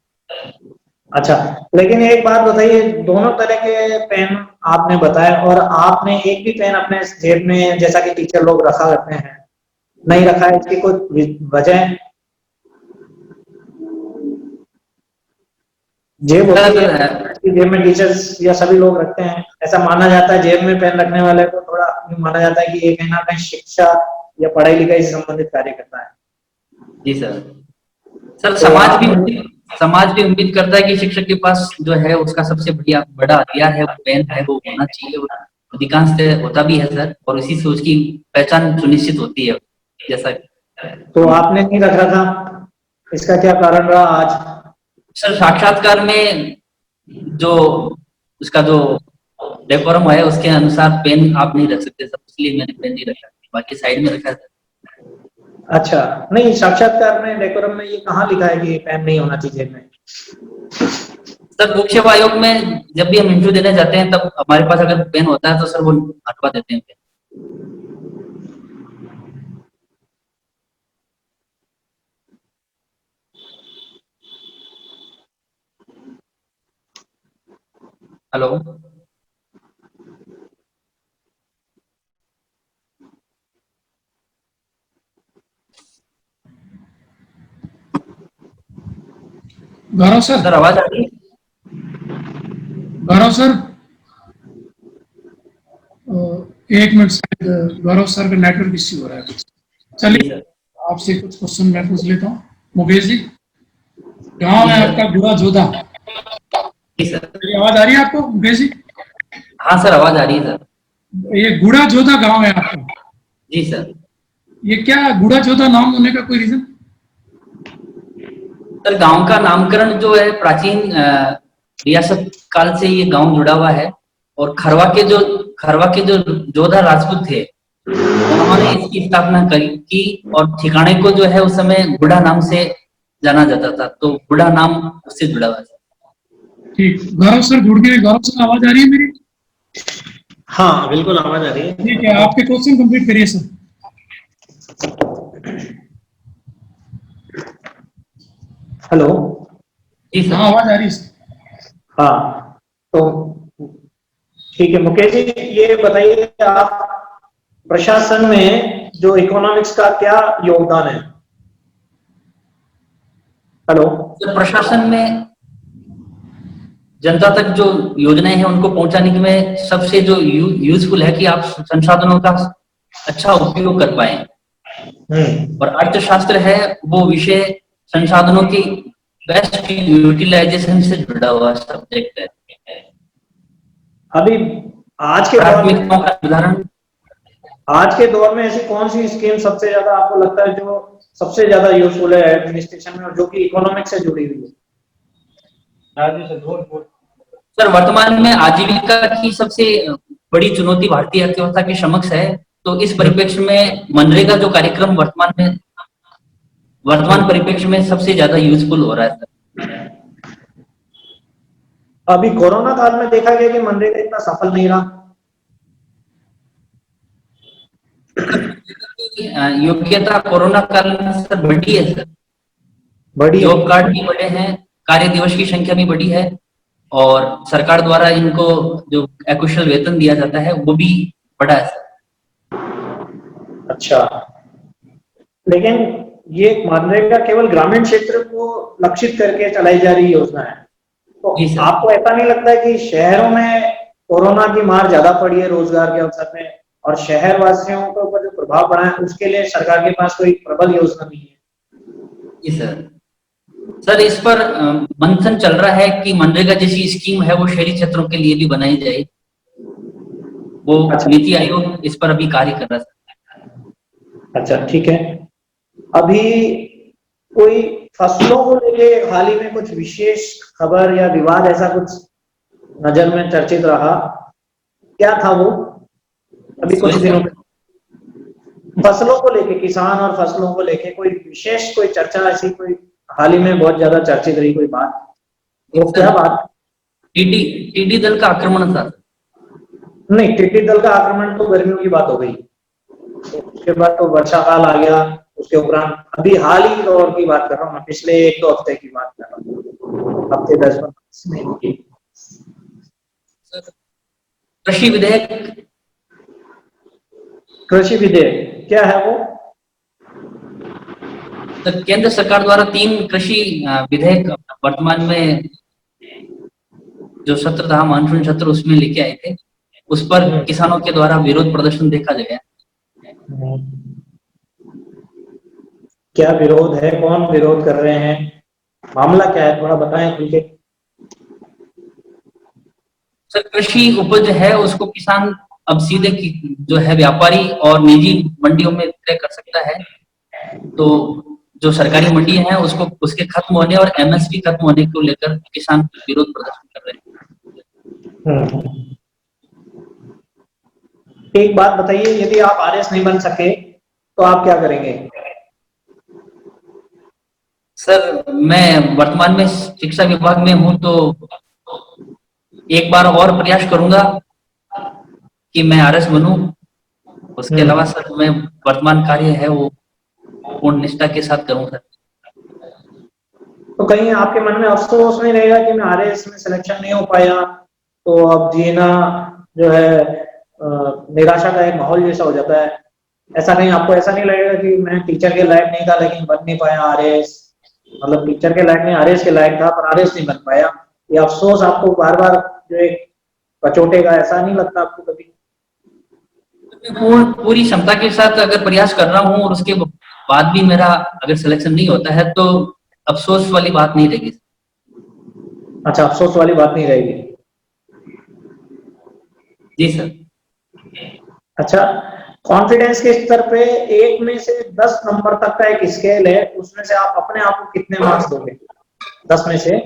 अच्छा, लेकिन एक बात बताइए, दोनों तरह के पेन आपने बताया और आपने एक भी पेन अपने जेब में जैसा कि टीचर लोग रखा करते हैं नहीं रखा है, इसकी कोई वजह है? जेब होती है, जेब में टीचर्स या सभी लोग रखते हैं, ऐसा माना जाता है। जेब में पेन रखने वाले को थोड़ा माना जाता है कि ये कहीं ना कहीं शिक्षा या पढ़ाई लिखाई से संबंधित कार्य करता है। जी सर। सर तो समाज भी उम्मीद करता है कि शिक्षक के पास जो है उसका सबसे बड़ा हथियार है, वो पेन है, वो होना चाहिए, और अधिकांश होता भी है सर, और इसी से उसकी पहचान सुनिश्चित होती है। जैसा तो आपने नहीं रख रहा था, इसका क्या कारण रहा आज? सर साक्षात्कार में जो उसका जो डेकोरम है उसके अनुसार पेन आप नहीं रख सकते सर, इसलिए मैंने पेन नहीं रखा, बाकी साइड में रखा सर। अच्छा, नहीं साक्षात्कार में डेकोरम में ये कहाँ लिखा है कि पेन नहीं होना चाहिए में? सर लोक सेवा आयोग में जब भी हम इंटरव्यू देने जाते हैं तब हमारे पास अगर पेन होता है तो सर वो हटवा देते हैं पेन। हेलो गौरव सर। सर आवाज आ रही है? गौरव सर, एक मिनट, शायद गौरव सर का नेटवर्क इश्यू हो रहा है। चलिए आपसे कुछ क्वेश्चन मैं पूछ लेता हूँ। मुकेश जी, गाँव है आपका गुड़ा जोधा। जी सर। मेरी आवाज आ रही है आपको मुकेश जी? हाँ सर आवाज आ रही है सर। ये गुड़ा जोधा गांव है आपका? जी सर। ये क्या गुड़ा जोधा नाम होने का कोई रीजन? सर गांव का नामकरण जो है प्राचीन रियासत काल से ये गांव जुड़ा हुआ है, और खरवा के जो जोधा राजपूत थे उन्होंने इसकी स्थापना की, और ठिकाने को जो है उस समय गुड़ा नाम से जाना जाता था, तो गुड़ा नाम उससे जुड़ा हुआ है। ठीक, गौरव सर जुड़ गए। गौरव सर आवाज आ रही है मेरी? हाँ बिल्कुल आवाज आ रही है। ठीक है, आपके क्वेश्चन कंप्लीट करिए सर। हेलो। जी सर। हाँ आवाज आ रही है सर। हाँ तो ठीक है मुकेश जी, ये बताइए आप प्रशासन में जो इकोनॉमिक्स का क्या योगदान है? हेलो। सर प्रशासन में जनता तक जो योजनाएं हैं उनको पहुंचाने में सबसे जो यूजफुल है कि आप संसाधनों का अच्छा उपयोग कर पाए, और अर्थशास्त्र है वो विषय संसाधनों की बेस्ट यूटिलाइजेशन से जुड़ा हुआ सब्जेक्ट है। अभी आज के दौर में, प्राथमिकताओं का उदाहरण, आज के दौर में ऐसी कौन सी स्कीम सबसे ज्यादा आपको लगता है जो सबसे ज्यादा यूजफुल है एडमिनिस्ट्रेशन में और जो कि इकोनॉमिक्स से जुड़ी हुई है? सर वर्तमान में आजीविका की सबसे बड़ी चुनौती भारतीय अर्थव्यवस्था के समक्ष है, तो इस परिप्रेक्ष्य में मनरेगा जो कार्यक्रम वर्तमान परिप्रेक्ष्य में सबसे ज्यादा यूजफुल हो रहा है सर। अभी कोरोना काल में देखा गया कि मनरेगा इतना सफल नहीं रहा। योग्यता कोरोना काल में सर बढ़ी है सर, बड़ी जॉब कार्ड भी बढ़े हैं, कार्य दिवस की संख्या भी बढ़ी है, और सरकार द्वारा इनको जो अकुशल वेतन दिया जाता है वो भी बढ़ा है सर। अच्छा, लेकिन ये मनरेगा केवल ग्रामीण क्षेत्र को लक्षित करके चलाई जा रही योजना है, तो आपको ऐसा नहीं लगता है कि शहरों में कोरोना की मार ज्यादा पड़ी है रोजगार के अवसर में, और शहर वासियों के ऊपर जो प्रभाव पड़ा है उसके लिए सरकार के पास कोई प्रबल योजना नहीं है? जी सर इस पर मंथन चल रहा है कि मनरेगा जैसी स्कीम है वो शहरी क्षेत्रों के लिए भी बनाई जाए, वो नीति आयोग इस पर अभी कार्य कर रहा है। अच्छा ठीक है। अभी कोई फसलों को लेके हाल ही में कुछ विशेष खबर या विवाद ऐसा कुछ नजर में चर्चित रहा, क्या था वो? अभी कुछ दिनों में फसलों को लेके, किसान और फसलों को लेके कोई विशेष कोई चर्चा ऐसी कोई हाल ही में बहुत ज्यादा चर्चित रही कोई बात, वो क्या बात? टिड्डी दल का आक्रमण था। नहीं, टिड्डी दल का आक्रमण तो गर्मियों की बात हो गई, उसके बाद तो वर्षा काल आ गया, उसके उपरांत अभी हाल ही दौर की बात कर रहा हूँ मैं, पिछले 1-2 हफ्ते की बात कर रहा हूँ, हफ्ते 10-15 दिन की। कृषि विधेयक क्या है वो? तो केंद्र सरकार द्वारा 3 कृषि विधेयक वर्तमान में जो सत्र था मानसून सत्र उसमें लेके आए थे, उस पर किसानों के द्वारा विरोध प्रदर्शन देखा गया। क्या विरोध है, कौन विरोध कर रहे हैं, मामला क्या है, थोड़ा बताएं खुल के। सर कृषि उपज है उसको किसान अब सीधे जो है व्यापारी और निजी मंडियों में क्रय कर सकता है। तो जो सरकारी मंडी है उसको उसके खत्म होने और एमएसपी खत्म होने को लेकर किसान विरोध प्रदर्शन कर रहे हैं। एक बात बताइए, यदि आप आरएस नहीं बन सके तो आप क्या करेंगे? सर मैं वर्तमान में शिक्षा विभाग में हूं, तो एक बार और प्रयास करूंगा कि मैं आरएस बनूं। उसके अलावा सर मैं वर्तमान कार्य है वो पूर्ण निष्ठा के साथ करूं सर। तो कहीं आपके मन में अफसोस नहीं रहेगा कि मैं आरएस में सिलेक्शन नहीं हो पाया, तो अब जीना जो है निराशा का एक माहौल जैसा हो जाता है? ऐसा नहीं, आपको ऐसा नहीं लगेगा कि मैं टीचर के लायक नहीं था लेकिन बन नहीं पाया आरएस, मतलब टीचर के लायक नहीं आरएस के लायक था पर आरएस नहीं बन पाया, ये अफसोस आपको बार बार जो एक कचोटेगा, ऐसा नहीं लगता आपको कभी? पूरी क्षमता के साथ अगर प्रयास कर रहा हूं और उसके बाद भी मेरा अगर सिलेक्शन नहीं होता है तो अफसोस वाली बात नहीं रहेगी। अच्छा, अफसोस वाली बात नहीं रहेगी। जी सर। अच्छा, कॉन्फिडेंस के स्तर पे 1 में से 10 नंबर तक का एक स्केल है, उसमें से आप अपने आप को कितने मार्क्स दोगे 10 में से?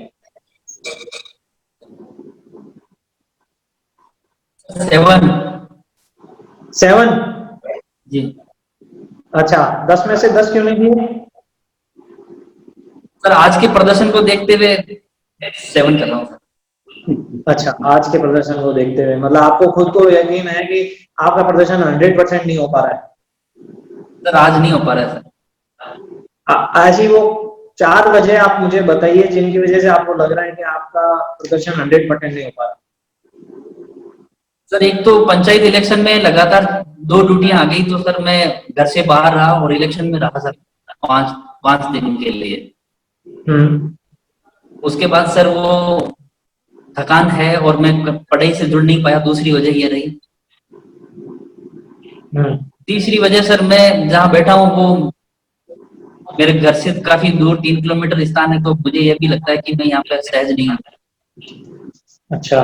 7? जी। अच्छा, 10 में से 10 क्यों नहीं दिए? सर आज के प्रदर्शन को देखते हुए 7 कर रहा हूँ सर। अच्छा, आज के प्रदर्शन को देखते हुए, मतलब आपको खुद को यकीन है कि आपका प्रदर्शन 100% नहीं हो पा रहा है? सर आज नहीं हो पा रहा है सर। ऐसी वो 4 वजह आप मुझे बताइए जिनकी वजह से आपको लग रहा है कि आपका प्रदर्शन 100% नहीं हो पा रहा। सर एक तो पंचायत इलेक्शन में लगातार 2 ड्यूटियां आ गई, तो सर मैं घर से बाहर रहा और इलेक्शन में रहा सर 5 दिन के लिए। उसके बाद सर वो थकान है और मैं पढ़ाई से जुड़ नहीं पाया, दूसरी वजह ये रही। तीसरी वजह सर मैं जहाँ बैठा हूँ वो मेरे घर से काफी दूर 3 किलोमीटर स्थान है, तो मुझे ये भी लगता है कि मैं यहाँ पर सहज नहीं हूँ। अच्छा,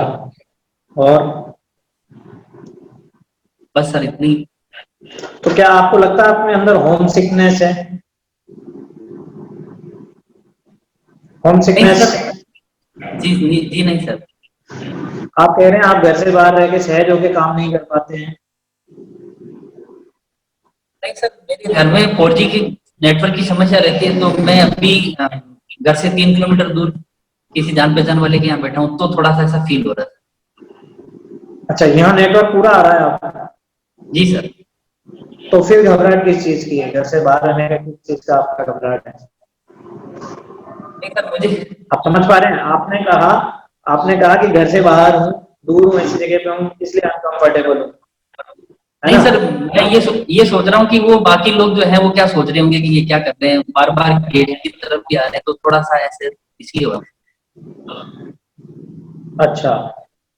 और बस सर इतनी। तो क्या आपको लगता है अपने अंदर होम सिकनेस है? Home sickness? जी नहीं सर। आप कह रहे हैं आप घर से बाहर रह के सहज होके काम नहीं कर पाते हैं? नहीं सर, मेरे घर में 4G की नेटवर्क की समस्या रहती है, तो मैं अभी घर से 3 किलोमीटर दूर किसी जान पहचान वाले के यहाँ बैठा हूँ, तो थोड़ा सा ऐसा फील हो रहा है। अच्छा, यहाँ नेटवर्क पूरा आ रहा है आपका? जी सर। तो फिर घबराहट किस चीज की है? घर से बाहर रहने का किस चीज का आपका घबराहट है? नहीं सर मुझे, आप समझ पा रहे हैं? आपने कहा कि घर से बाहर हूँ, दूर हूँ, ऐसी जगह पे हूँ, इसलिए अनकंफर्टेबल हूँ। नहीं सर मैं ये सोच रहा हूँ कि वो बाकी लोग जो है वो क्या सोच रहे होंगे कि ये क्या कर रहे हैं, बार बार गेट की तरफ भी आ रहे हैं, तो थोड़ा सा ऐसे इसलिए हुआ। अच्छा,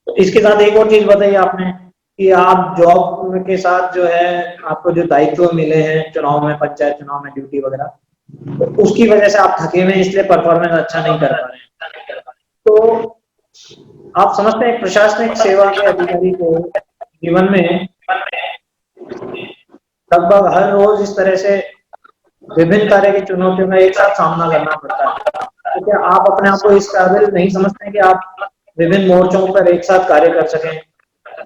तो इसके साथ एक और चीज बताइए आपने कि आप जॉब के साथ जो है आपको जो दायित्व मिले हैं चुनाव में, पंचायत चुनाव में ड्यूटी वगैरह, तो उसकी वजह से आप थके हुए हैं, इसलिए परफॉर्मेंस अच्छा नहीं कर पा रहे हैं। तो आप समझते हैं प्रशासनिक सेवा के अधिकारी को जीवन में लगभग हर रोज इस तरह से विभिन्न तरह की चुनौतियों का एक साथ सामना करना पड़ता है, तो क्या आप अपने आप को इस काबिल नहीं समझते कि आप विभिन्न मोर्चों पर एक साथ कार्य कर सकें,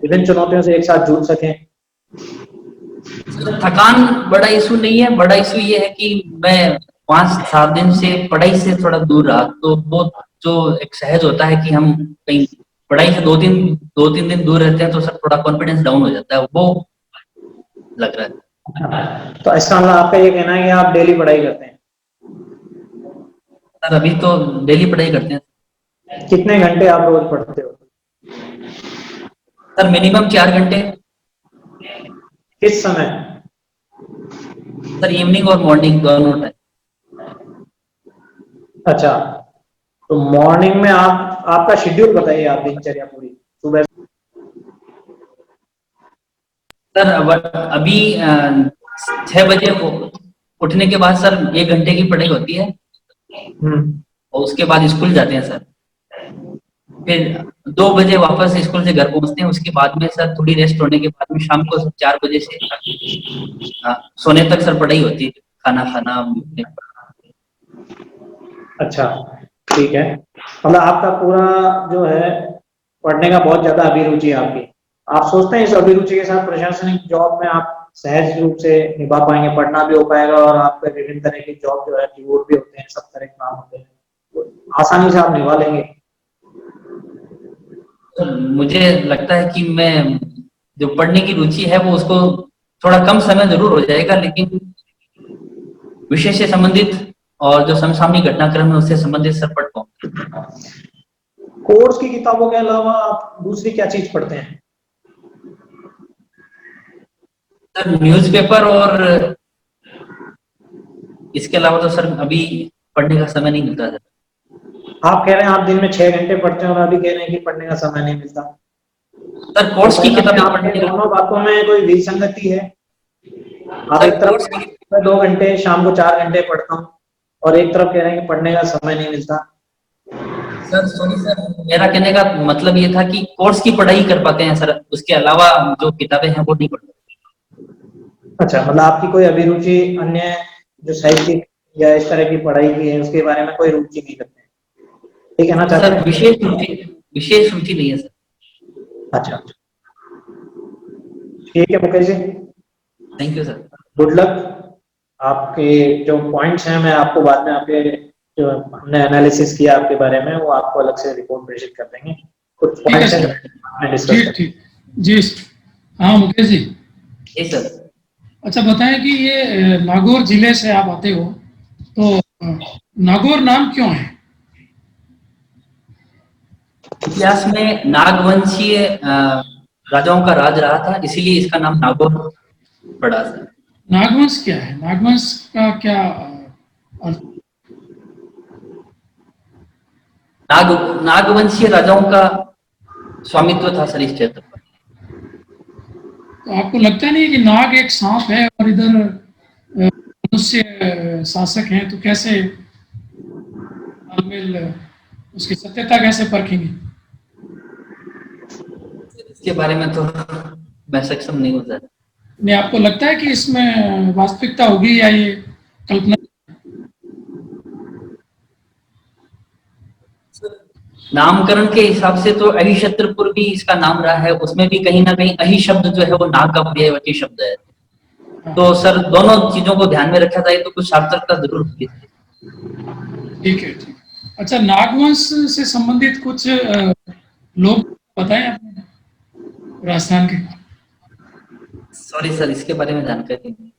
विभिन्न चुनौतियों से एक साथ जूझ सकें? थकान बड़ा इशू नहीं है, बड़ा इशू ये है कि मैं 5-7 दिन से पढ़ाई से थोड़ा दूर रहा, तो वो जो एक सहज होता है कि हम कहीं पढ़ाई से 2-3 दिन दूर रहते हैं तो सर थोड़ा कॉन्फिडेंस डाउन हो जाता है, वो लग रहा है। तो इसका मतलब आपका ये कहना है कि आप डेली पढ़ाई करते हैं? सर अभी तो डेली पढ़ाई करते हैं। कितने घंटे आप रोज पढ़ते हो? सर मिनिमम 4 घंटे। किस समय? सर इवनिंग और मॉर्निंग दोनों टाइम। अच्छा, तो मॉर्निंग में आपका शेड्यूल बताइए, आप दिनचर्या पूरी सुबह। सर अभी 6 बजे उठने के बाद सर 1 घंटे की पढ़ाई होती है और उसके बाद स्कूल जाते हैं सर। फिर 2 बजे वापस स्कूल से घर पहुंचते हैं। उसके बाद में सर थोड़ी रेस्ट होने के बाद में शाम को 4 बजे से सोने तक सर पढ़ाई होती है, खाना खाना। अच्छा, ठीक है। मतलब आपका पूरा जो है पढ़ने का बहुत ज्यादा अभिरुचि है आपकी। आप सोचते हैं इस अभिरुचि के साथ प्रशासनिक जॉब में आप सहज रूप से निभा पाएंगे, पढ़ना भी हो पाएगा और आपके विभिन्न तरह की जॉब जो है कीबोर्ड भी होते हैं, सब तरह के काम होते हैं, तो आसानी से आप निभा लेंगे? तो मुझे लगता है कि मैं जो पढ़ने की रुचि है वो उसको थोड़ा कम समय जरूर हो जाएगा, लेकिन विषय से संबंधित और जो समसामयिक घटनाक्रम है उससे संबंधित सर पढ़ पाऊंगा। कोर्स की किताबों के अलावा आप दूसरी क्या चीज पढ़ते हैं? सर न्यूज़पेपर, और इसके अलावा तो सर अभी पढ़ने का समय नहीं मिलता सर। आप कह रहे हैं आप दिन में 6 घंटे पढ़ते हैं और अभी कह रहे हैं कि पढ़ने का समय नहीं मिलता। सर कोर्स की किताबें आपके पढ़ने दोनों बातों में कोई विसंगति है? आप सर एक तरफ 2 घंटे, शाम को 4 घंटे पढ़ता हूँ, और एक तरफ कह रहे हैं कि पढ़ने का समय नहीं मिलता। सर सॉरी सर, मेरा कहने का मतलब ये था कि कोर्स की पढ़ाई कर पाते हैं सर, उसके अलावा जो किताबें हैं वो नहीं पढ़ते। अच्छा, मतलब आपकी कोई अभिरुचि अन्य जो साहित्यिक या इस तरह की पढ़ाई की है उसके बारे में कोई रुचि नहीं रखते हैं, ठीक है ना? चाहते सर हैं विशेष रुचि नहीं है सर। अच्छा, ठीक है Mukesh ji, thank you sir. Good luck. आपके जो पॉइंट्स हैं मैं आपको बाद में आपके जो हमने एनालिसिस किया आपके बारे में वो आपको अलग से रिपोर्ट प्रेषित कर देंगे। कुछ ठीक है पॉइंट्स हैं सर। जो हमने डिस्कस ठीक ठीक जी। हाँ मुकेश जी, जी सर। अच्छा बताएं कि ये नागौर जिले से आप आते हो, तो नागौर नाम क्यों है? इतिहास में नागवंशीय राजाओं का राज रहा था, इसीलिए इसका नाम नागौर पड़ा सर। नागवंश क्या है? नागवंश का क्या अर्थ? नागवंशीय राजाओं का स्वामित्व था सर इस क्षेत्र पर। तो आपको लगता नहीं कि नाग एक सांप है और इधर मनुष्य शासक हैं, तो कैसे तालमेल, उसकी सत्यता कैसे परखेंगे? इसके बारे में तो मैं सक्षम नहीं हूँ सर। नहीं, आपको लगता है कि इसमें वास्तविकता होगी या ये कल्पना? नामकरण के हिसाब से तो अहिशत्रपुर भी इसका नाम रहा है, उसमें भी कहीं ना कहीं अहि शब्द जो है वो नाग का पर्यायवाची शब्द है। तो सर दोनों चीजों को ध्यान में रखा जाए तो कुछ सार्थकता जरूर होगी। ठीक है, ठीक। अच्छा, नागवंश से संबंधित कुछ लोग बताएं आपने राजस्थान के? सॉरी सर, इसके बारे में जानकारी नहीं।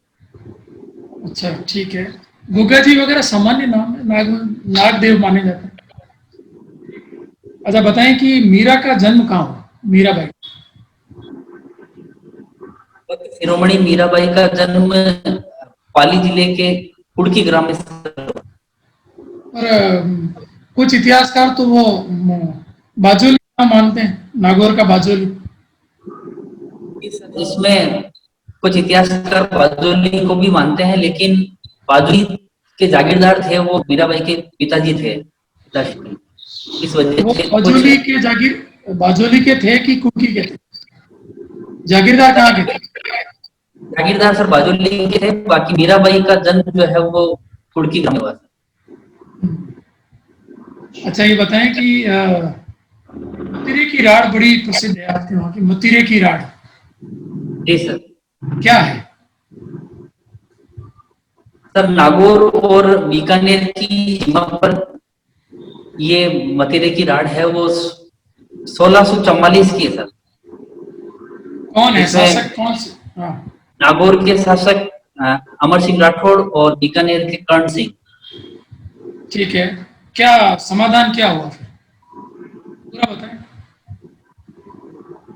अच्छा, ठीक है। गुग्गा जी वगैरह सामान्य नाम है, नागदेव माने जाते हैं। अच्छा बताएं कि मीरा का जन्म कहाँ हुआ? मीराबाई। शिरोमणि मीराबाई का जन्म पाली जिले के कुड़की ग्राम में। और कुछ इतिहासकार तो वो बाजोली मानते हैं, नागौर का बाजोली। इसमें कुछ इतिहासकार बाजोली को भी मानते हैं, लेकिन बाजोली के जागीरदार थे वो मीराबाई के पिताजी थे, पिताश्री। इस वजह से बाजोली के बाजोली के थे कि कुड़की के थे? जागीरदार कहाँ के थे? जागीरदार सर बाजोली के थे, बाकी मीराबाई का जन्म जो है वो कुड़की ग्राम में हुआ। अच्छा ये बताएं कि मतिरे की राड़ बड़ी प्रसिद्ध है आपके वहां की, मतिरे की राड़। जी सर। क्या है? सर नागौर और बीकानेर की सीमा पर ये मतिरे की राड़ है, वो 1644 की है सर। कौन है शासक? कौन से? हाँ। नागौर के शासक अमर सिंह राठौड़ और बीकानेर के कर्ण सिंह। ठीक है, क्या समाधान क्या हुआ फिर? पूरा बताएं।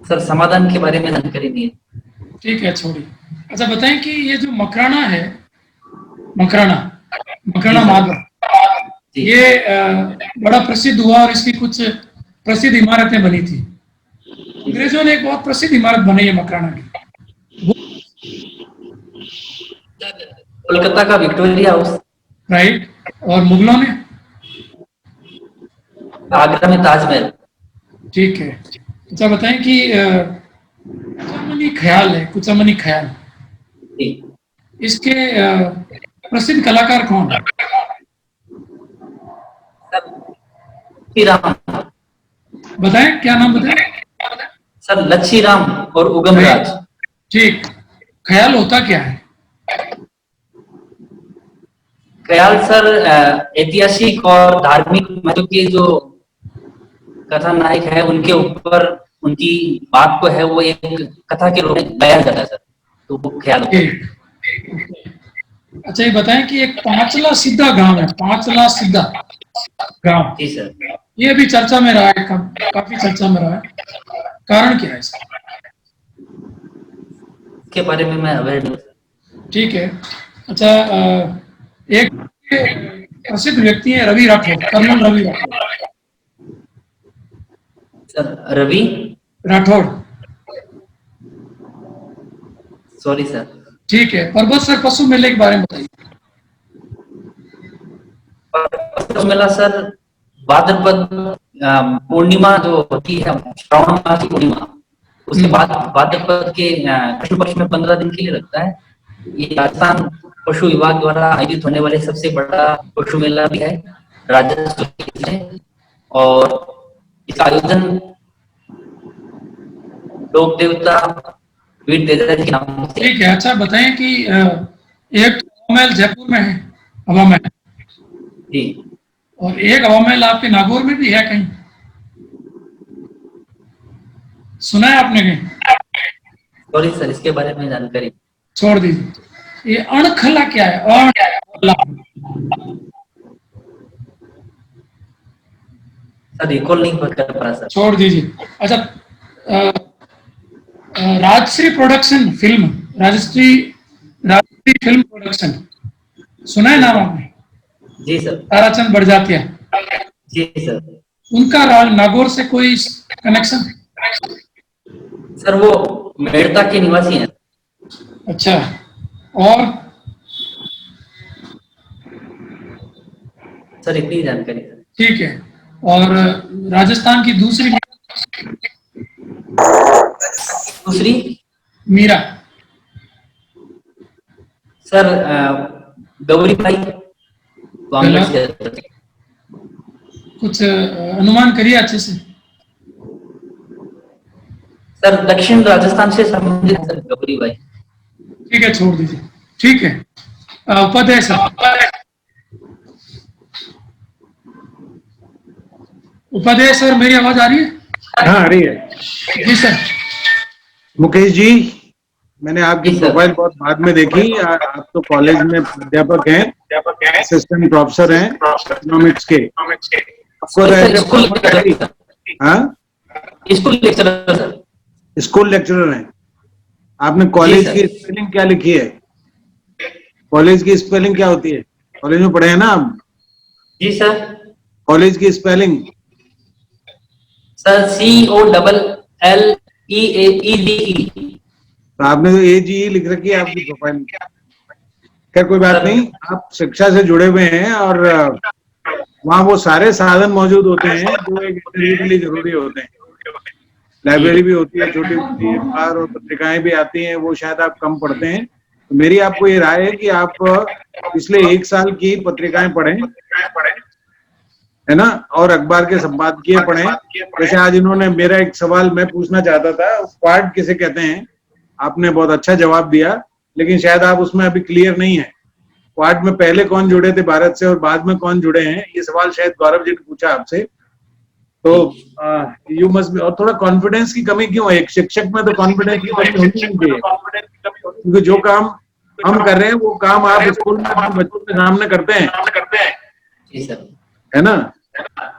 सर समाधान के बारे में जानकारी नहीं है। ठीक है, छोड़िए। अच्छा बताएं कि ये जो मकराना है, मकराना माधव, ये बड़ा प्रसिद्ध हुआ और इसकी कुछ प्रसिद्ध इमारतें बनी थी। अंग्रेजों ने एक बहुत प्रसिद्ध इमारत बनाई है मकराना की। कोलकाता का विक्टोरिया हाउस, राइट। और मुगलों ने? आगरा में ताजमहल। ठीक है। अच्छा बताएं कि कुचामनी ख्याल है, कुचामनी ख्याल, जी इसके प्रसिद्ध कलाकार कौन है? सर, लच्छी राम। बताएं, क्या नाम बताएं? सर लच्छी राम और उगम राज। ठीक। ख्याल होता क्या है? ख्याल सर ऐतिहासिक और धार्मिक महत्व के जो कथानायक है उनके ऊपर उनकी बात को है वो एक कथा के रूप में बयान करता है सर, तो वो ख्याल होता है। ठीक। अच्छा ये बताएं कि एक पांचला सिद्धा गांव है, पांचला सिद्धा गांव, जी सर। ये भी चर्चा में रहा है, काफी चर्चा में रहा है, कारण क्या है इसका? इसके बारे में मैं अवेयर नहीं हूं। ठीक है। अच्छा एक प्रसिद्ध व्यक्ति है Ravi Rathore, colonel Ravi Rathore. Sir Ravi Rathore. Sorry sir. ठीक है। पर्वत सर पशु मेले के बारे में बताइए। पशु मेला सर भाद्रपद पूर्णिमा जो होती है, श्रावण मास की पूर्णिमा, उसके बाद भाद्रपद के कृष्ण पक्ष में 15 दिन के लिए लगता है। ये राजस्थान पशु विभाग द्वारा आयोजित होने वाले सबसे बड़ा पशु मेला भी है राजस्थान में, और इसका आयोजन लोक देवता वीर तेजा के नाम से। ठीक है। अच्छा बताएं कि एक हवा महल जयपुर में है, हवा महल, जी, और एक हवा महल आपके नागौर में भी है कहीं, सुना है आपने कहीं? सॉरी सर, इसके बारे में जानकारी छोड़ दीजिए। ये अणखला क्या है? अणखला सर रिकॉल नहीं कर पा सर। छोड़ दीजिए। अच्छा Rajshri production film, Rajshri film production, सुना है नाम आपने? जी सर। ताराचंद बड़जात्या, जी सर। उनका नागौर से कोई कनेक्शन? सर वो मेड़ता के निवासी हैं। अच्छा। और सर इतनी जानकारी सर। ठीक है। और राजस्थान की दूसरी मीरा? सर गौरी भाई कांग्रेस के। कुछ अनुमान करिए अच्छे से। सर दक्षिण राजस्थान से संबंधित सर गौरी भाई। ठीक है, छोड़ दीजिए। ठीक है। उपाध्याय सर, उपाध्याय सर मेरी आवाज आ रही है? हाँ आ रही है। जी सर। मुकेश जी, मैंने आपकी प्रोफाइल बहुत बाद में देखी। आप तो कॉलेज में अध्यापक हैं, असिस्टेंट प्रोफेसर हैं इकोनॉमिक्स के। स्कूल लेक्चरर हैं। आपने कॉलेज की स्पेलिंग क्या लिखी है? कॉलेज की स्पेलिंग क्या होती है? कॉलेज में पढ़े हैं ना आप? जी सर। कॉलेज की स्पेलिंग सर COLLEAGE। तो आपने तो AGE लिख रखी है आपकी प्रोफाइल में। खैर कोई बात नहीं, आप शिक्षा से जुड़े हुए हैं और वहाँ वो सारे साधन मौजूद होते हैं जो एक इंटरव्यू के लिए जरूरी होते हैं। लाइब्रेरी भी होती है, छोटी होती है, अखबार और पत्रिकाएं भी आती हैं, वो शायद आप कम पढ़ते हैं। तो मेरी आपको ये राय है कि आप पिछले 1 साल की पत्रिकाएं पढ़ें, है ना, और अखबार के संपादकीय पढ़ें। जैसे आज इन्होंने मेरा एक सवाल मैं पूछना चाहता था, क्वाड किसे कहते हैं? आपने बहुत अच्छा जवाब दिया, लेकिन शायद आप उसमें अभी क्लियर नहीं है। क्वाड में पहले कौन जुड़े थे भारत से और बाद में कौन जुड़े हैं, ये सवाल शायद गौरव जी ने पूछा आपसे। तो यू मस्ट बी, और थोड़ा कॉन्फिडेंस की कमी क्यों है? एक शिक्षक में तो कॉन्फिडेंस की कमी होनी चाहिए, क्योंकि जो काम हम कर रहे हैं वो काम आप स्कूल में अपने बच्चों के सामने करते हैं, जी सर। है ना?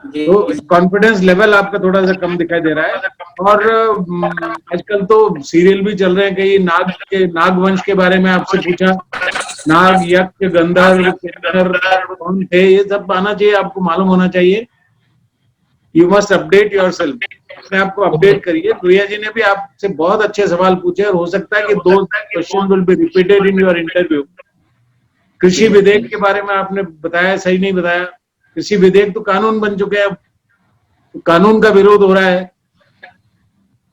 तो कॉन्फिडेंस लेवल आपका थोड़ा सा कम दिखाई दे रहा है। और आजकल तो सीरियल भी चल रहे हैं, कई नागवंश के बारे में आपसे पूछा, नाग, यक्ष, गंधर्व, किन्नर कौन थे, ये सब आना चाहिए, आपको मालूम होना चाहिए। यू मस्ट अपडेट योरसेल्फ, अपने आप को अपडेट करिए। प्रिया जी ने भी आपसे बहुत अच्छे सवाल पूछे और हो सकता है कि 2 question will be repeated in your interview. कृषि विधेयक के बारे में आपने बताया, सही नहीं बताया। कृषि विधेयक तो कानून बन चुके हैं, तो कानून का विरोध हो रहा है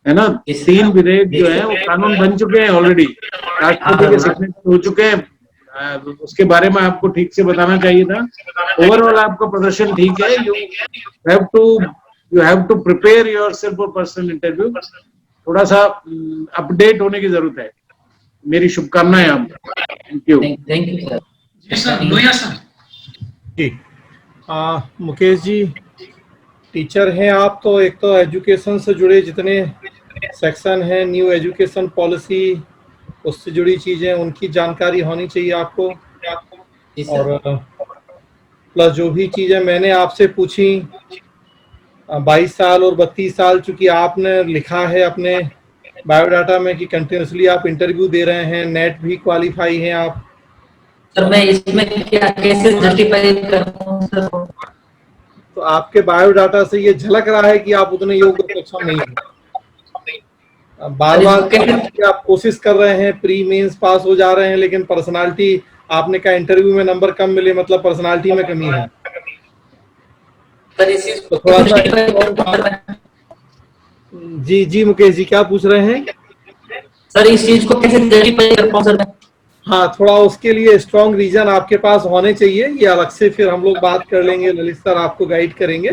ना। 3 विधेयक जो है वो कानून बन चुके हैं ऑलरेडी, राष्ट्रपति के सिग्नेचर हो चुके हैं। उसके बारे में आपको ठीक से बताना चाहिए था। ओवरऑल आपका प्रदर्शन ठीक है। You have to prepare yourself for personal interview. थोड़ा सा अपडेट होने की जरूरत है। मेरी शुभकामनाएं आपको। Thank you. Thank you sir. जी सर, लोहिया सर। जी मुकेश जी, टीचर हैं आप, तो एक तो एजुकेशन से जुड़े जितने सेक्शन हैं, न्यू एजुकेशन पॉलिसी, उससे जुड़ी चीजें, उनकी जानकारी होनी चाहिए आपको। जी सर। और प्लस जो भी चीजें मैंने आपसे पूछी, 22 साल और 32 साल, चूंकि आपने लिखा है अपने बायोडाटा में कि कंटिन्यूसली आप इंटरव्यू दे रहे हैं, नेट भी क्वालिफाई हैं आप। सर मैं इसमें क्या कैसे जस्टिफाई करूं सर? तो आपके बायोडाटा से ये झलक रहा है कि आप उतने योग्य और सक्षम नहीं हैं। बार बार आप कोशिश कर रहे हैं, प्री मेंस पास हो जा रहे हैं, लेकिन पर्सनालिटी, आपने कहा इंटरव्यू में नंबर कम मिले, मतलब पर्सनालिटी में कमी है। सर इस चीज तो को थोड़ा सा जी मुकेश जी, क्या पूछ रहे हैं? सर इस चीज को कैसे जस्टिफाई कर पाऊं सर मैं? हाँ, थोड़ा उसके लिए स्ट्रॉन्ग रीजन आपके पास होने चाहिए। ये अलग से फिर हम लोग बात कर लेंगे, ललित सर आपको गाइड करेंगे।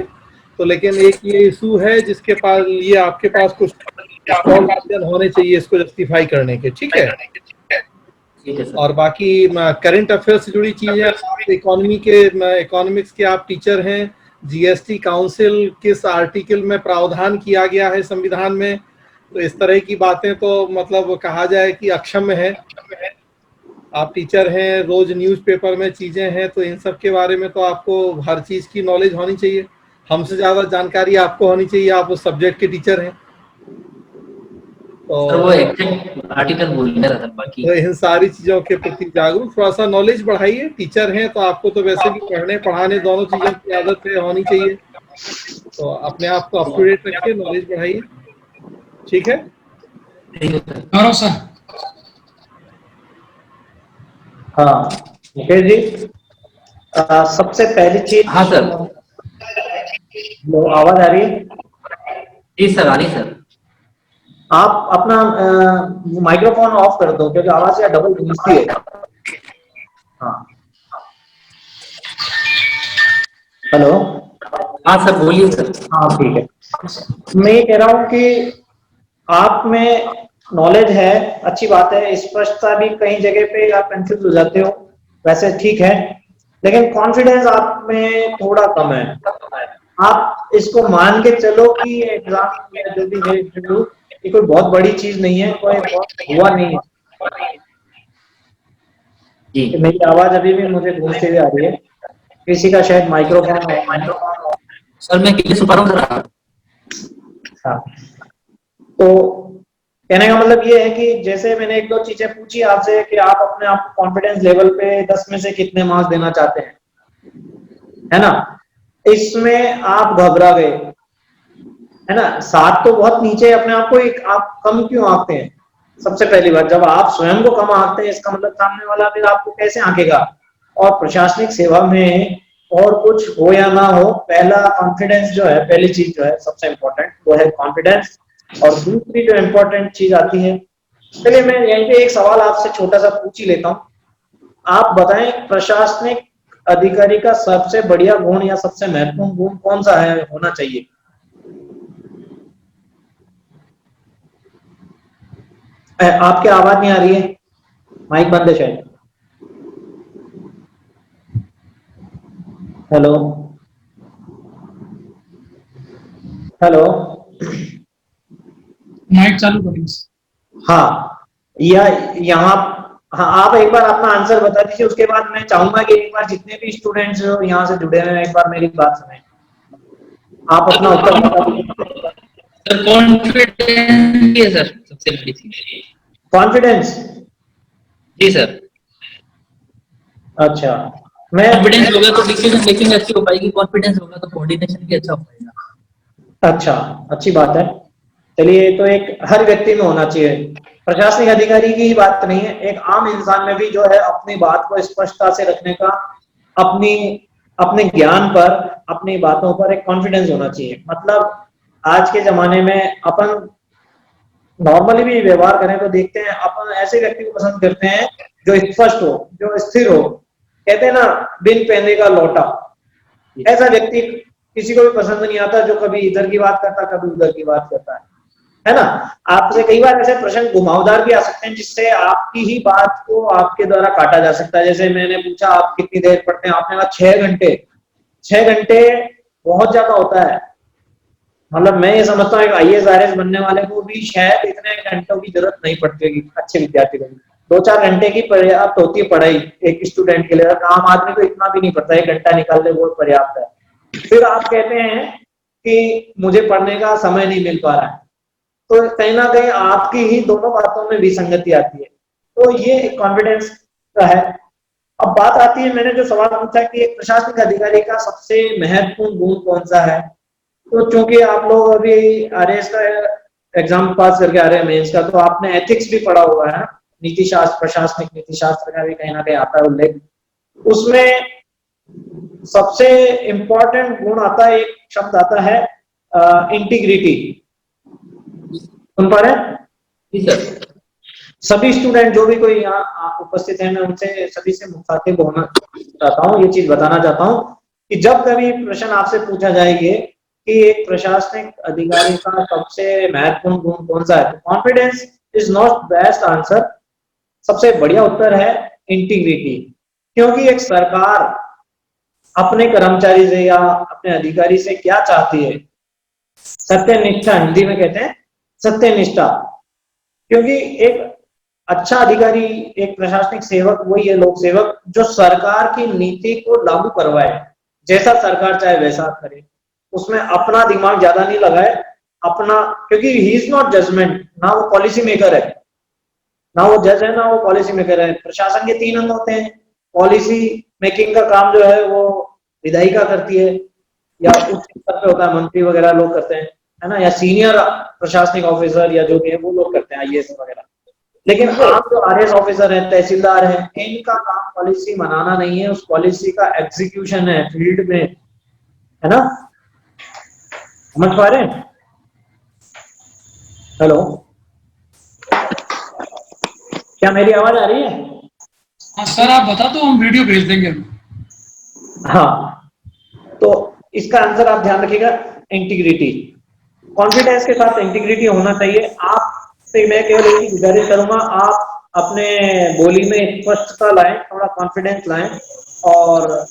तो लेकिन एक ये इशू है जिसके पास, ये आपके पास कुछ स्ट्रॉन्ग रीजन होने चाहिए इसको जस्टिफाई करने के। ठीक है। और बाकी करंट अफेयर से जुड़ी चीजें, इकोनॉमिक्स के आप टीचर हैं, जीएसटी काउंसिल किस आर्टिकल में प्रावधान किया गया है संविधान में, तो इस तरह की बातें तो मतलब कहा जाए कि अक्षम्य है। आप टीचर हैं, रोज न्यूज़पेपर में चीजें हैं, तो इन सब के बारे में तो आपको हर चीज की नॉलेज होनी चाहिए। हमसे ज्यादा जानकारी आपको होनी चाहिए, आप उस सब्जेक्ट के टीचर हैं। सर वो एग्जैक्ट आर्टिकल बोल रहा था बाकी। तो इन सारी चीजों के प्रति जागरूक, थोड़ा सा नॉलेज बढ़ाइए। टीचर हैं तो आपको तो वैसे भी पढ़ने पढ़ाने दोनों चीजों की आदत है, होनी चाहिए। तो अपने आप को अप टू डेट रखिए, नॉलेज बढ़ाइए। ठीक है। गौरव सर। हाँ मुकेश जी, सबसे पहली चीज। हाँ सर। आवाज आ रही है? जी सर, आ रही सर। आप अपना माइक्रोफोन ऑफ कर दो क्योंकि आवाज या डबल गूंजती है। हाँ, हेलो। हाँ सर बोलिए सर। हाँ ठीक है। मैं ये कह रहा हूँ कि आप में नॉलेज है, अच्छी बात है। स्पष्टता भी कई जगह पे आप कंफ्यूज हो जाते हो, वैसे ठीक है, लेकिन कॉन्फिडेंस आप में थोड़ा कम है। आप इसको मान के चलो कि एग्जाम या जो भी है इंटरव्यू, ये कोई बहुत बड़ी चीज नहीं है, कोई बहुत हुआ नहीं है। जी मेरी आवाज अभी भी मुझे गूंजती हुई आ रही है। किसी का शायद माइक्रोफोन सर मैं क्लियर सुन पा रहा हूँ सर। हाँ, तो कहने का मतलब ये है कि जैसे मैंने 1-2 चीजें पूछी आपसे कि आप अपने आप कॉन्फिडेंस लेवल पे 10 में से कितने मार्क्स देना चाहते हैं, है ना। इसमें आप घबरा गए, है ना। 7 तो बहुत नीचे अपने आप को, एक आप कम क्यों आंकते हैं? सबसे पहली बात, जब आप स्वयं को कम आंकते हैं, इसका मतलब सामने वाला फिर आपको कैसे आंकेगा। और प्रशासनिक सेवा में और कुछ हो या ना हो, पहला कॉन्फिडेंस जो है, पहली चीज जो है सबसे इम्पोर्टेंट, वो है कॉन्फिडेंस। और दूसरी जो इम्पोर्टेंट चीज आती है, चलिए मैं यहीं पे एक सवाल आपसे छोटा सा पूछ ही लेता हूँ। आप बताएं, प्रशासनिक अधिकारी का सबसे बढ़िया गुण या सबसे महत्वपूर्ण गुण कौन सा है, होना चाहिए? आपकी आवाज नहीं आ रही है, माइक बंद है शायद। हेलो हेलो, माइक चालू करेंगे। हाँ, या यहाँ, हाँ आप एक बार अपना आंसर बता दीजिए, उसके बाद मैं चाहूंगा कि एक बार जितने भी स्टूडेंट्स जो यहाँ से जुड़े हैं, एक बार मेरी बात सुने। आप अपना उत्तर बता दीजिए। सर कॉन्फिडेंस है सर सबसे बड़ी चीज। कॉन्फिडेंस? जी सर। अच्छा, मैं कॉन्फिडेंस होगा तो डिसीजन मेकिंग अच्छी हो पाएगी, कॉन्फिडेंस होगा तो कोऑर्डिनेशन भी अच्छा हो पाएगा। अच्छा, अच्छी बात है। चलिए, तो एक हर व्यक्ति में होना चाहिए। प्रशासनिक अधिकारी की ही बात नहीं है, एक आम इंसान में भी जो है अपनी बात को स्पष्टता से रखने का, अपने ज्ञान पर, अपनी बातों पर एक कॉन्फिडेंस होना चाहिए। मतलब आज के जमाने में अपन नॉर्मली भी व्यवहार करें तो देखते हैं अपन ऐसे व्यक्ति को पसंद करते हैं जो स्पष्ट हो, जो स्थिर हो। कहते हैं ना, बिन पहने का लौटा। ऐसा व्यक्ति किसी को भी पसंद नहीं आता, जो कभी इधर की बात करता, कभी उधर की बात करता है ना। आपसे कई बार ऐसे प्रश्न घुमावदार भी आ सकते हैं जिससे आपकी ही बात को आपके द्वारा काटा जा सकता है। जैसे मैंने पूछा आप कितनी देर पढ़ते हैं, आपने कहा 6 घंटे। 6 घंटे बहुत ज्यादा होता है। मतलब मैं ये समझता हूँ एक IAS RS बनने वाले को भी शायद इतने घंटों की जरूरत नहीं पड़ती होगी, अच्छे विद्यार्थी को। 2-4 घंटे की पर्याप्त होती है पढ़ाई एक स्टूडेंट के लिए। आम आदमी को इतना भी नहीं पड़ता, 1 घंटा निकाल ले वो पर्याप्त है। फिर आप कहते हैं कि मुझे पढ़ने का समय नहीं मिल पा रहा है, तो कहीं ना कहीं आपकी ही दोनों बातों में विसंगति आती है। तो ये कॉन्फिडेंस का है। अब बात आती है, मैंने जो सवाल पूछा कि एक प्रशासनिक अधिकारी का सबसे महत्वपूर्ण गुण कौन सा है, तो चूंकि आप लोग अभी RAS का एग्जाम पास करके आ रहे हैं, मेंस का, तो आपने एथिक्स भी पढ़ा हुआ है, नीति शास्त्र, प्रशासनिक नीति शास्त्र का भी कहीं ना कहीं आता है उल्लेख। उसमें सबसे इंपॉर्टेंट गुण आता है, एक शब्द आता है इंटीग्रिटी। सुन पा रहे हैं? जी सर। सभी स्टूडेंट जो भी कोई यहाँ उपस्थित है, मैं उनसे सभी से मुखातिब होना चाहता हूँ, ये चीज बताना चाहता हूँ कि जब कभी प्रश्न आपसे पूछा जाएगा कि एक प्रशासनिक अधिकारी का सबसे महत्वपूर्ण गुण कौन सा है, तो confidence is not best answer. सबसे बढ़िया उत्तर है इंटीग्रिटी। क्योंकि एक सरकार अपने कर्मचारी से या अपने अधिकारी से क्या चाहती है? सत्यनिष्ठा, हिंदी में कहते हैं सत्यनिष्ठा। क्योंकि एक अच्छा अधिकारी, एक प्रशासनिक सेवक वही है, लोक सेवक, जो सरकार की नीति को लागू करवाए, जैसा सरकार चाहे वैसा करे, उसमें अपना दिमाग ज्यादा नहीं लगाए अपना। क्योंकि ही इज नॉट जजमेंट, ना वो पॉलिसी मेकर है, ना वो जज है, ना वो पॉलिसी मेकर है। प्रशासन के 3 अंग होते हैं। पॉलिसी मेकिंग का काम जो है वो विधायिका करती है, या उच्च स्तर पे होता है, मंत्री वगैरह लोग करते हैं, है ना, या सीनियर प्रशासनिक ऑफिसर या जो भी है वो लोग करते हैं, IAS वगैरह। लेकिन आम जो RAS ऑफिसर है, तहसीलदार है, इनका काम पॉलिसी बनाना नहीं है, उस पॉलिसी का एग्जीक्यूशन है फील्ड में, है ना। समझ पा रहे हैं? हेलो, क्या मेरी आवाज आ रही है? हाँ सर, आप बता दो, हम वीडियो भेज देंगे। हाँ, तो इसका आंसर आप ध्यान रखिएगा, इंटीग्रिटी। कॉन्फिडेंस के साथ इंटीग्रिटी होना चाहिए। आपसे मैं केवल एक ही गुजारिश करूंगा, आप अपने बोली में स्पष्टता लाएं, थोड़ा कॉन्फिडेंस लाएं, और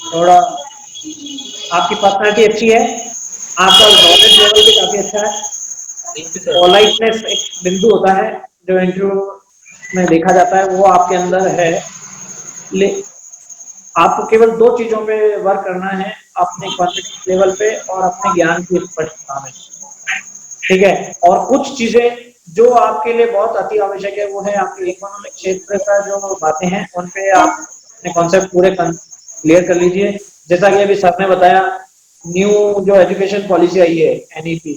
थोड़ा आपकी पर्सनालिटी अच्छी है, आपका नॉलेज लेवल भी काफी अच्छा है। पोलाइटनेस एक बिंदु होता है जो इंटरव्यू में देखा जाता है, वो आपके अंदर है। आपको केवल 2 चीजों पे वर्क करना है, अपने कॉन्फिडेंस लेवल पे और अपने ज्ञान की स्पष्टता में, ठीक है। और कुछ चीजें जो आपके लिए बहुत अति आवश्यक है, वो है आपके इकोनॉमिक क्षेत्र का जो बातें हैं, उन पे आप अपने कॉन्सेप्ट पूरे क्लियर कर लीजिए। जैसा कि अभी सर ने बताया, न्यू जो एजुकेशन पॉलिसी आई है NEP,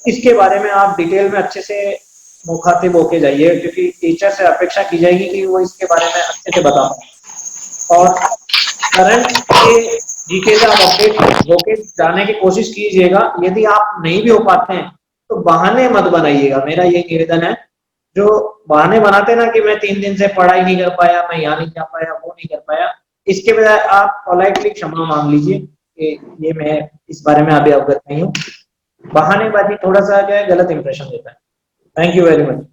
इसके बारे में आप डिटेल में अच्छे से मुखातिब होके जाइए, क्योंकि टीचर से अपेक्षा की जाएगी कि वो इसके बारे में अच्छे से बता पाए। और करंट के जीके से आप अपडेट होके जाने की कोशिश कीजिएगा। यदि आप नहीं भी हो पाते हैं तो बहाने मत बनाइएगा, मेरा ये निवेदन है। जो बहाने बनाते ना कि मैं 3 दिन से पढ़ाई नहीं कर पाया, मैं यहाँ नहीं जा पाया, वो नहीं कर पाया, इसके बजाय आप पोलाइटली क्षमा मांग लीजिए कि ये मैं इस बारे में अभी अवगत नहीं हूँ। बहानेबाजी थोड़ा सा क्या है, गलत इंप्रेशन देता है। Thank you very much.